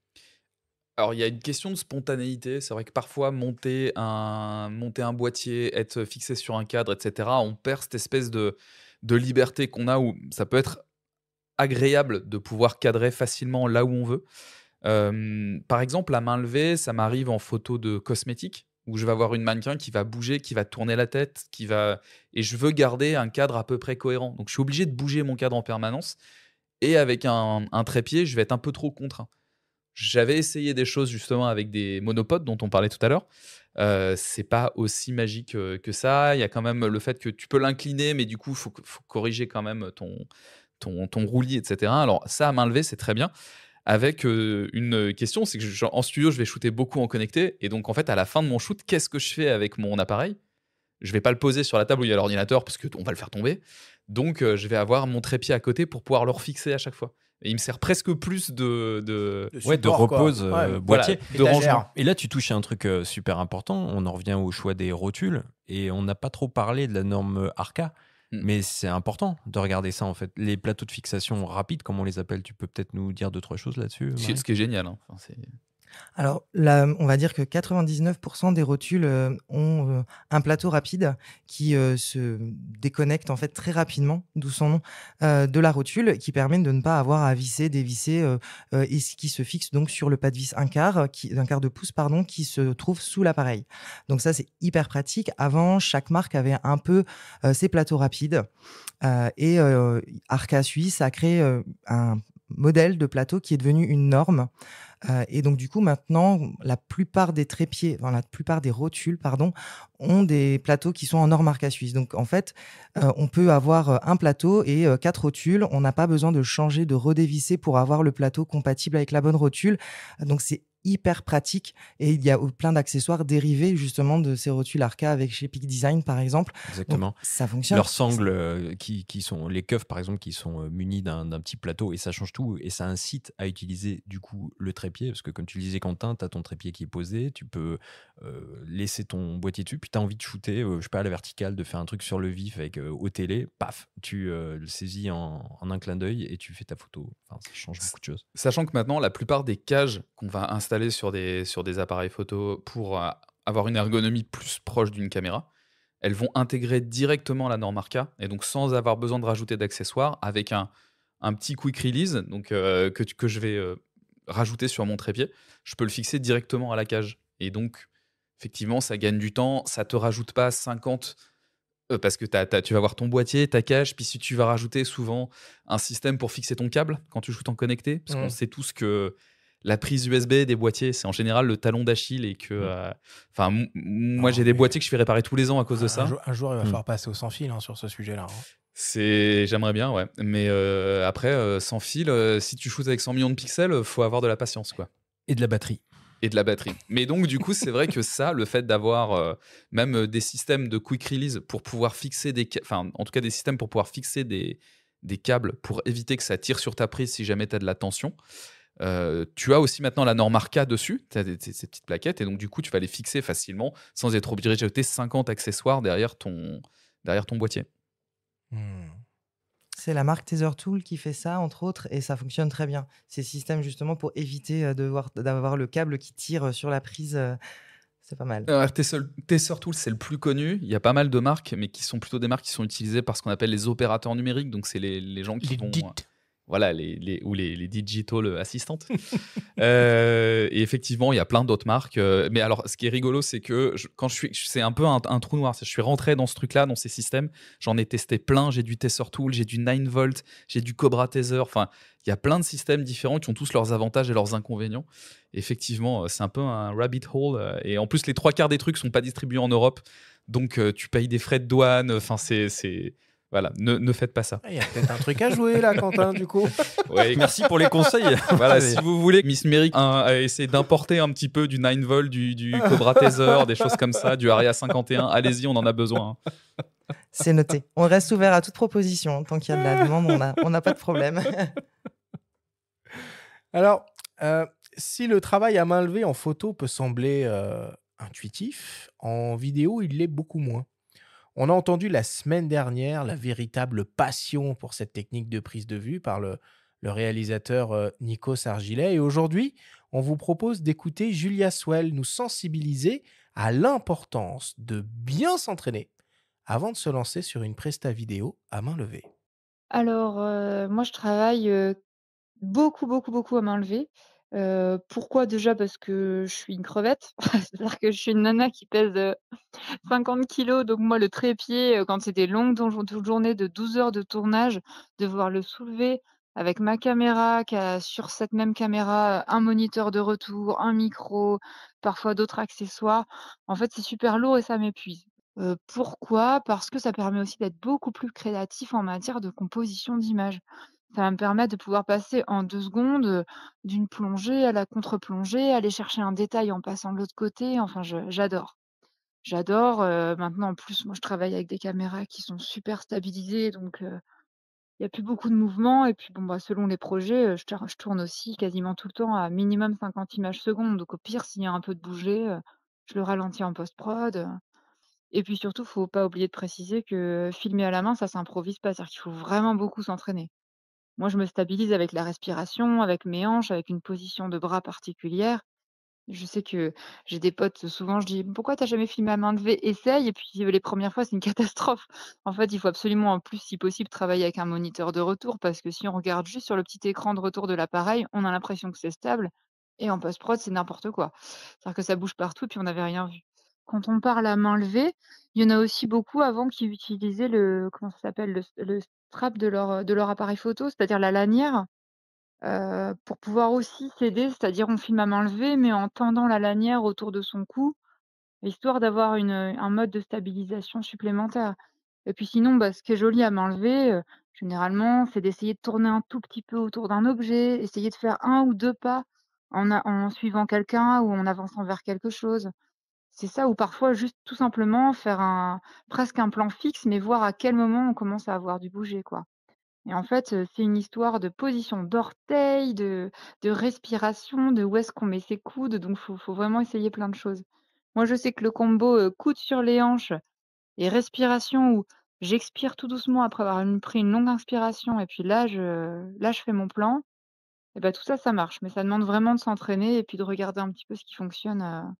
Alors, il y a une question de spontanéité. C'est vrai que parfois, monter un boîtier, être fixé sur un cadre, etc., on perd cette espèce de liberté qu'on a où ça peut être agréable de pouvoir cadrer facilement là où on veut. Par exemple, la main levée, ça m'arrive en photo de cosmétique où je vais avoir une mannequin qui va bouger, qui va tourner la tête, et je veux garder un cadre à peu près cohérent. Donc, je suis obligé de bouger mon cadre en permanence. Et avec un trépied, je vais être un peu trop contraint. J'avais essayé des choses justement avec des monopodes dont on parlait tout à l'heure. C'est pas aussi magique que ça. Il y a quand même le fait que tu peux l'incliner, mais du coup, il faut corriger quand même ton roulis, etc. Alors ça, à main levée, c'est très bien. Avec une question, c'est que en studio, je vais shooter beaucoup en connecté. Et donc, en fait, à la fin de mon shoot, qu'est-ce que je fais avec mon appareil ? Je vais pas le poser sur la table où il y a l'ordinateur parce qu'on va le faire tomber. Donc, je vais avoir mon trépied à côté pour pouvoir le refixer à chaque fois. Et il me sert presque plus de repose boîtier. Voilà, de rangement. Et là, tu touches à un truc super important. On en revient au choix des rotules. Et on n'a pas trop parlé de la norme ARCA. Mais c'est important de regarder ça, en fait. Les plateaux de fixation rapides, comme on les appelle, tu peux peut-être nous dire 2-3 choses là-dessus, ce qui est génial. Hein. Alors on va dire que 99 des rotules, ont, un plateau rapide qui, se déconnecte en fait très rapidement, d'où son nom, de la rotule qui permet de ne pas avoir à visser, dévisser, et ce qui se fixe donc sur le pas de vis 1/4 qui d'1/4 de pouce pardon, qui se trouve sous l'appareil. Donc ça, c'est hyper pratique. Avant, chaque marque avait un peu, ses plateaux rapides, et Arca Suisse a créé, un modèle de plateau qui est devenu une norme. Et donc du coup maintenant, la plupart des trépieds, enfin la plupart des rotules pardon, ont des plateaux qui sont en norme Arca Suisse. Donc en fait, on peut avoir, un plateau et 4 rotules. On n'a pas besoin de changer, de redévisser pour avoir le plateau compatible avec la bonne rotule. Donc c'est hyper pratique et il y a plein d'accessoires dérivés justement de ces rotules Arca avec chez Peak Design par exemple. Donc Exactement. ça fonctionne. Leurs sangles, qui sont les keufs, par exemple, qui sont munis d'un petit plateau, et ça change tout. Et ça incite à utiliser, du coup, le trépied. Parce que, comme tu le disais, Quentin, tu as ton trépied qui est posé. Tu peux laisser ton boîtier dessus. Puis tu as envie de shooter, je sais pas, à la verticale, de faire un truc sur le vif avec au télé. Paf, tu le saisis en un clin d'œil et tu fais ta photo. Enfin, ça change beaucoup de choses. Sachant que maintenant, la plupart des cages qu'on va installer sur des appareils photo pour avoir une ergonomie plus proche d'une caméra, elles vont intégrer directement la norme Arca, et donc sans avoir besoin de rajouter d'accessoires, avec un petit quick release donc, que je vais rajouter sur mon trépied. Je peux le fixer directement à la cage. Et donc, effectivement, ça gagne du temps. Ça te rajoute pas 50 parce que tu vas avoir ton boîtier, ta cage, puis si tu vas rajouter souvent un système pour fixer ton câble quand tu joues en connecté, parce qu'on sait tous que la prise USB des boîtiers, c'est en général le talon d'Achille, et que, enfin, moi Oh, j'ai des mais boîtiers que je fais réparer tous les ans à cause de ça. un jour, il va Mm. falloir passer au sans fil hein, sur ce sujet-là. Hein. J'aimerais bien, ouais. Mais après, sans fil, si tu shootes avec 100 millions de pixels, faut avoir de la patience, quoi. Et de la batterie. Et de la batterie. Mais donc, du coup, c'est vrai que ça, le fait d'avoir même des systèmes de quick release pour pouvoir fixer enfin, en tout cas, des systèmes pour pouvoir fixer des câbles pour éviter que ça tire sur ta prise si jamais tu as de la tension. Tu as aussi maintenant la norme Arca dessus, tu as ces petites plaquettes, et donc, du coup, tu vas les fixer facilement sans être obligé de jeter 50 accessoires derrière ton boîtier. Hmm. C'est la marque Tethertool qui fait ça, entre autres, et ça fonctionne très bien. Ces systèmes, justement, pour éviter d'avoir le câble qui tire sur la prise, c'est pas mal. Tethertool, c'est le plus connu. Il y a pas mal de marques, mais qui sont plutôt des marques qui sont utilisées par ce qu'on appelle les opérateurs numériques. Donc, c'est les gens qui Les vont. DIT. Voilà, ou les digital assistantes. Et effectivement, il y a plein d'autres marques. Mais alors, ce qui est rigolo, c'est que c'est un peu un trou noir. Je suis rentré dans ce truc-là, dans ces systèmes. J'en ai testé plein. J'ai du Tethertool, j'ai du 9V, j'ai du Cobra Tether. Enfin, il y a plein de systèmes différents qui ont tous leurs avantages et leurs inconvénients. Effectivement, c'est un peu un rabbit hole. Et en plus, les 3/4 des trucs sont pas distribués en Europe. Donc, tu payes des frais de douane. Enfin, voilà, ne faites pas ça. Il y a peut-être un truc à jouer là, Quentin, du coup. Ouais, Merci pour les conseils. voilà, si vous voulez, Miss Merrick a essayé d'importer un petit peu du 9V, du Cobra Tether, des choses comme ça, du Aria 51, allez-y, on en a besoin. Hein. C'est noté. On reste ouvert à toute proposition. Tant qu'il y a de la demande, on n'a pas de problème. Alors, si le travail à main levée en photo peut sembler intuitif, en vidéo, il l'est beaucoup moins. On a entendu la semaine dernière la véritable passion pour cette technique de prise de vue par le réalisateur Nikos Argilet. Et aujourd'hui, on vous propose d'écouter Julia Swell nous sensibiliser à l'importance de bien s'entraîner avant de se lancer sur une presta vidéo à main levée. Alors, moi je travaille, beaucoup, beaucoup, beaucoup à main levée. Pourquoi? Déjà parce que je suis une crevette. C'est-à-dire que je suis une nana qui pèse, 50 kilogrammes, donc moi le trépied, quand c'est des longues journées de 12 heures de tournage, devoir le soulever avec ma caméra, qui a sur cette même caméra, un moniteur de retour, un micro, parfois d'autres accessoires. En fait, c'est super lourd et ça m'épuise. Pourquoi? Parce que ça permet aussi d'être beaucoup plus créatif en matière de composition d'images. Ça va me permettre de pouvoir passer en 2 secondes, d'une plongée à la contre-plongée, aller chercher un détail en passant de l'autre côté, enfin j'adore. J'adore, maintenant en plus moi je travaille avec des caméras qui sont super stabilisées donc il y a plus beaucoup de mouvement et puis bon, bah, selon les projets, je tourne aussi quasiment tout le temps à minimum 50 images secondes donc au pire s'il y a un peu de bougé, je le ralentis en post-prod, et puis surtout faut pas oublier de préciser que filmer à la main ça s'improvise pas, c'est-à-dire qu'il faut vraiment beaucoup s'entraîner. Moi je me stabilise avec la respiration, avec mes hanches, avec une position de bras particulière Je sais que j'ai des potes, souvent je dis: «Pourquoi tu as jamais filmé à main levée? Essaye» et puis, les premières fois, c'est une catastrophe. En fait, il faut absolument, en plus, si possible, travailler avec un moniteur de retour parce que si on regarde juste sur le petit écran de retour de l'appareil, on a l'impression que c'est stable et en post-prod, c'est n'importe quoi. C'est-à-dire que ça bouge partout et puis on n'avait rien vu. Quand on parle à main levée, il y en a aussi beaucoup avant qui utilisaient le comment ça s'appelle? Le strap de leur appareil photo, c'est-à-dire la lanière. Pour pouvoir aussi s'aider, c'est-à-dire on filme à main levée, mais en tendant la lanière autour de son cou, histoire d'avoir un mode de stabilisation supplémentaire. Et puis sinon, bah, ce qui est joli à main levée, généralement, c'est d'essayer de tourner un tout petit peu autour d'un objet, essayer de faire un ou 2 pas en suivant quelqu'un ou en avançant vers quelque chose. C'est ça ou parfois juste tout simplement faire presque un plan fixe, mais voir à quel moment on commence à avoir du bouger, quoi. Et en fait, c'est une histoire de position d'orteils, de respiration, de où est-ce qu'on met ses coudes, donc faut vraiment essayer plein de choses. Moi, je sais que le combo, coude sur les hanches et respiration où j'expire tout doucement après avoir pris une longue inspiration et puis là, je fais mon plan et bah, tout ça, ça marche. Mais ça demande vraiment de s'entraîner et puis de regarder un petit peu ce qui fonctionne.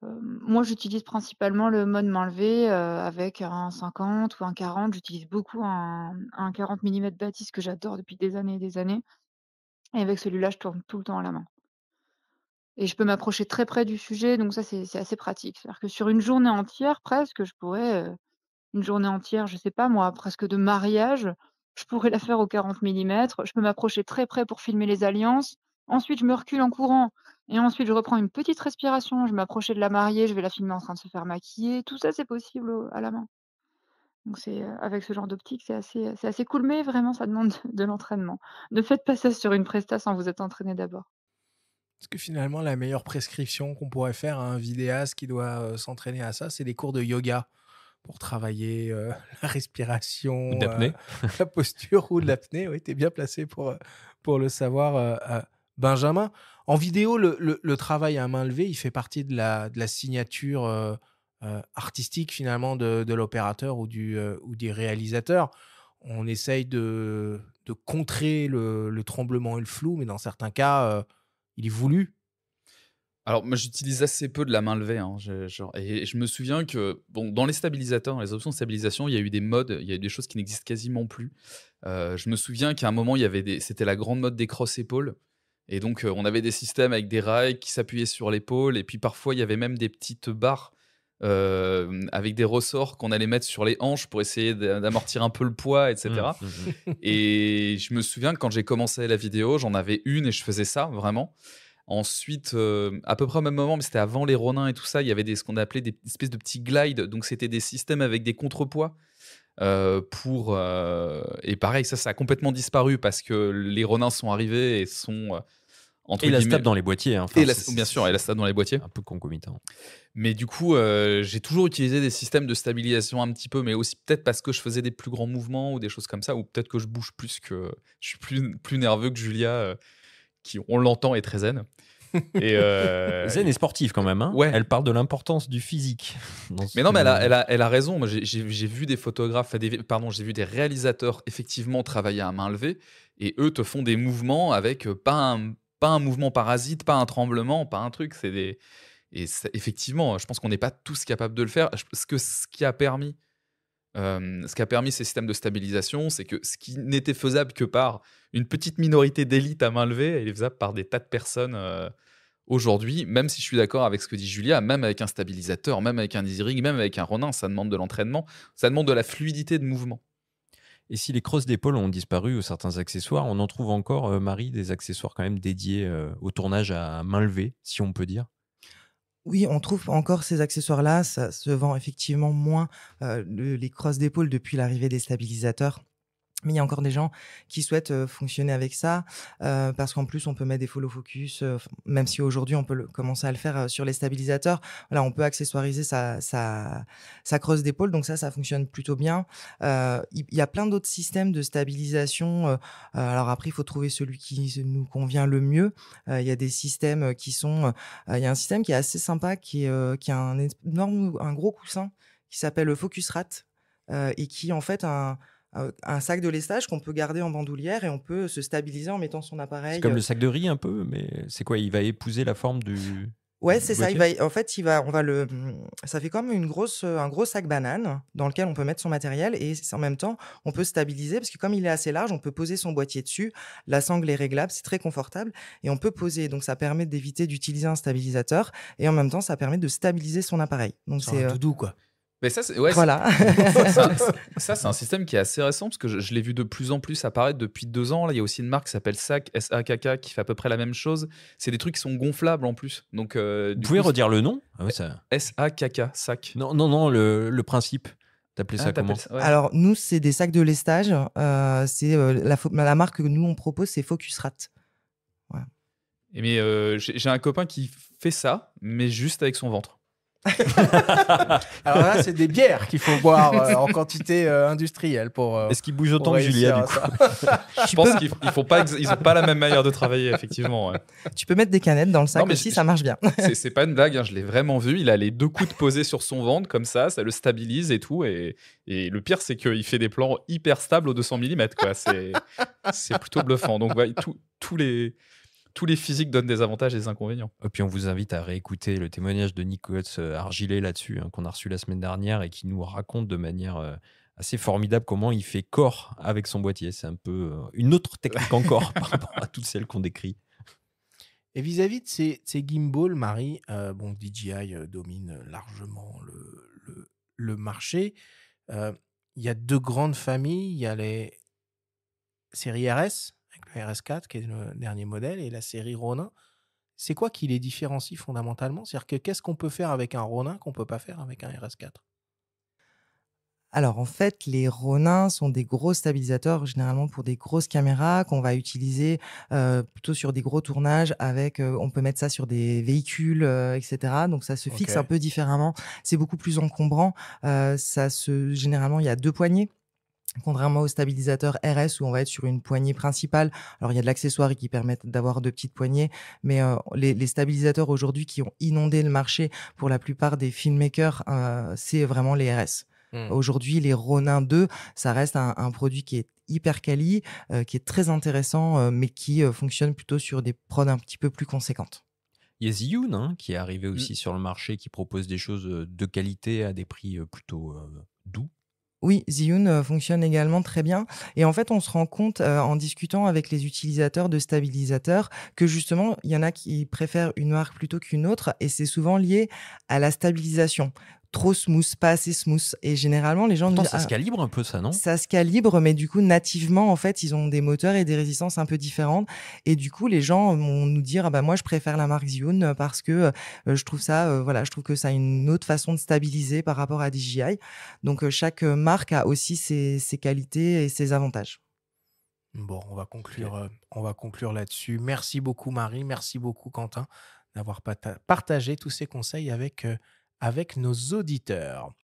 Moi, j'utilise principalement le mode main levée, avec un 50 ou un 40. J'utilise beaucoup un 40 millimètres Batiste que j'adore depuis des années et des années et avec celui-là, je tourne tout le temps à la main et je peux m'approcher très près du sujet donc ça, c'est assez pratique. C'est-à-dire que sur une journée entière presque, je pourrais, une journée entière, je sais pas moi, presque de mariage, je pourrais la faire au 40 millimètres. Je peux m'approcher très près pour filmer les alliances. Ensuite, je me recule en courant et ensuite je reprends une petite respiration. Je m'approchais de la mariée, je vais la filmer en train de se faire maquiller. Tout ça, c'est possible à la main. Donc avec ce genre d'optique, c'est assez cool, mais vraiment, ça demande de l'entraînement. Ne faites pas ça sur une presta sans vous être entraîné d'abord. Parce que finalement, la meilleure prescription qu'on pourrait faire à un vidéaste qui doit s'entraîner à ça, c'est des cours de yoga pour travailler la Ou respiration, d'apnée. la posture ou de l'apnée. Oui, tu es bien placé pour le savoir, Benjamin. En vidéo, le travail à main levée, il fait partie de la signature artistique finalement de l'opérateur ou du réalisateur. On essaye de contrer le tremblement et le flou, mais dans certains cas, il est voulu. Alors, moi, j'utilise assez peu de la main levée, hein, et je me souviens que, bon, dans les stabilisateurs, dans les options de stabilisation, il y a eu des modes, il y a eu des choses qui n'existent quasiment plus. Je me souviens qu'à un moment, il y avait c'était la grande mode des cross-épaules et donc on avait des systèmes avec des rails qui s'appuyaient sur l'épaule et puis parfois, il y avait même des petites barres, avec des ressorts qu'on allait mettre sur les hanches pour essayer d'amortir un peu le poids et Mmh, cetera. mmh mh. Et je me souviens que quand j'ai commencé la vidéo, j'en avais une et je faisais ça, vraiment. Ensuite, à peu près au même moment, mais c'était avant les Ronin et tout ça, il y avait ce qu'on appelait des espèces de petits glides. Donc c'était des systèmes avec des contrepoids, et pareil, ça a complètement disparu parce que les Ronin sont arrivés et sont, entre Et la guillemets stab dans les boîtiers, hein. et Enfin, la bien sûr, et la stab dans les boîtiers. un peu concomitant. Mais du coup, j'ai toujours utilisé des systèmes de stabilisation un petit peu, mais aussi peut-être parce que je faisais des plus grands mouvements ou des choses comme ça, ou peut-être que je bouge plus que je suis plus nerveux que Julia, qui, on l'entend, est très zen. Et Zen est sportive quand même, hein. ouais. Elle parle de l'importance du physique dans ce Mais non, mais que elle a raison. Moi, j'ai vu des photographes, pardon, j'ai vu des réalisateurs effectivement travailler à main levée, et eux te font des mouvements avec pas un mouvement parasite, pas un tremblement, pas un truc. Effectivement, je pense qu'on n'est pas tous capables de le faire. Ce qui a permis ces systèmes de stabilisation, c'est que ce qui n'était faisable que par une petite minorité d'élite à main levée, il est faisable par des tas de personnes aujourd'hui, même si je suis d'accord avec ce que dit Julia, même avec un stabilisateur, même avec un easy rig, même avec un Ronin, ça demande de l'entraînement, ça demande de la fluidité de mouvement. Et si les crosses d'épaule ont disparu ou certains accessoires, on en trouve encore, Marie, des accessoires quand même dédiés au tournage à main levée, si on peut dire? Oui, on trouve encore ces accessoires-là. Ça se vend effectivement moins, les crosses d'épaule depuis l'arrivée des stabilisateurs. Mais il y a encore des gens qui souhaitent, fonctionner avec ça, parce qu'en plus on peut mettre des follow focus, même si aujourd'hui on peut commencer à le faire, sur les stabilisateurs. Voilà, on peut accessoiriser sa crosse d'épaule, donc ça fonctionne plutôt bien. Il y a plein d'autres systèmes de stabilisation, alors après il faut trouver celui qui nous convient le mieux. Il y a des systèmes, qui sont, il y a un système qui est assez sympa qui a un gros coussin qui s'appelle Focusrate, et qui en fait un sac de lessage qu'on peut garder en bandoulière et on peut se stabiliser en mettant son C'est appareil. comme le sac de riz un peu, mais c'est quoi? Il va épouser la forme du Ouais, du c'est ça. boîtier? En fait, on va ça fait comme un gros sac banane dans lequel on peut mettre son matériel et en même temps, on peut stabiliser parce que comme il est assez large, on peut poser son boîtier dessus. La sangle est réglable, c'est très confortable et on peut poser. Donc, ça permet d'éviter d'utiliser un stabilisateur et en même temps, ça permet de stabiliser son appareil. Donc, C'est un doudou, quoi. Mais ça, ouais, voilà. c'est un système qui est assez récent parce que je l'ai vu de plus en plus apparaître depuis 2 ans. Là, il y a aussi une marque qui s'appelle SAK, SAKK, qui fait à peu près la même chose. C'est des trucs qui sont gonflables en plus. Donc, Vous du pouvez coup, redire le nom? Ah ouais, ça... SAKK, SAK. Non, le principe. T'appelais ça T'appelles comment? ça, ouais. Alors, nous, c'est des sacs de lestage. La marque que nous, on propose, c'est Focusrat. Voilà. Mais j'ai un copain qui fait ça, mais juste avec son ventre. Alors là, c'est des bières qu'il faut boire en quantité industrielle pour. Est-ce qu'il bouge pour autant que Julia, du réussir coup? à ça. Je pense qu'ils font pas, ils ont pas la même manière de travailler, effectivement. Ouais. Tu peux mettre des canettes dans le sac Non, mais aussi, ça marche bien. C'est pas une blague, hein, je l'ai vraiment vu. Il a les 2 coudes posés sur son ventre, comme ça le stabilise et tout. Et le pire, c'est qu'il fait des plans hyper stables aux 200 mm. Quoi. C'est plutôt bluffant. Donc, ouais, tous les physiques donnent des avantages et des inconvénients. Et puis on vous invite à réécouter le témoignage de Nicolas Argilet là-dessus, qu'on a reçu la semaine dernière et qui nous raconte de manière assez formidable comment il fait corps avec son boîtier. C'est un peu une autre technique encore par rapport à toutes celles qu'on décrit. Et vis-à-vis de ces gimbals, Marie, bon, DJI domine largement le marché. Il y a 2 grandes familles. Il y a les séries RS, avec le RS4, qui est le dernier modèle, et la série Ronin. C'est quoi qui les différencie fondamentalement? C'est-à-dire que qu'est-ce qu'on peut faire avec un Ronin qu'on ne peut pas faire avec un RS4? Alors, en fait, les Ronin sont des gros stabilisateurs, généralement pour des grosses caméras qu'on va utiliser plutôt sur des gros tournages avec, on peut mettre ça sur des véhicules, et cetera. Donc ça se fixe un Ok. peu différemment. C'est beaucoup plus encombrant. Généralement, il y a 2 poignées. Contrairement au stabilisateur RS où on va être sur une poignée principale. Alors, il y a de l'accessoire qui permettent d'avoir 2 petites poignées, mais les stabilisateurs aujourd'hui qui ont inondé le marché pour la plupart des filmmakers, c'est vraiment les RS. Aujourd'hui, les Ronin 2, ça reste un produit qui est hyper quali, qui est très intéressant, mais qui fonctionne plutôt sur des prods un petit peu plus conséquentes. Il y a Zhiyun qui est arrivé aussi sur le marché, qui propose des choses de qualité à des prix plutôt doux. Oui, Zhiyun fonctionne également très bien et en fait, on se rend compte, en discutant avec les utilisateurs de stabilisateurs que justement, il y en a qui préfèrent une marque plutôt qu'une autre et c'est souvent lié à la stabilisation. Trop smooth, pas assez smooth et généralement les gens nous Pourtant, disent: ça se «Ah, calibre un peu, ça, non? ça se calibre», mais du coup, nativement, en fait, ils ont des moteurs et des résistances un peu différentes et du coup, les gens vont nous dire: «Ah bah, moi, je préfère la marque Zhiyun parce que, je trouve ça, voilà, je trouve que ça a une autre façon de stabiliser par rapport à DJI». Donc, chaque marque a aussi ses qualités et ses avantages. Bon, on va conclure là-dessus. Merci beaucoup, Marie. Merci beaucoup, Quentin, d'avoir partagé tous ces conseils avec nos auditeurs.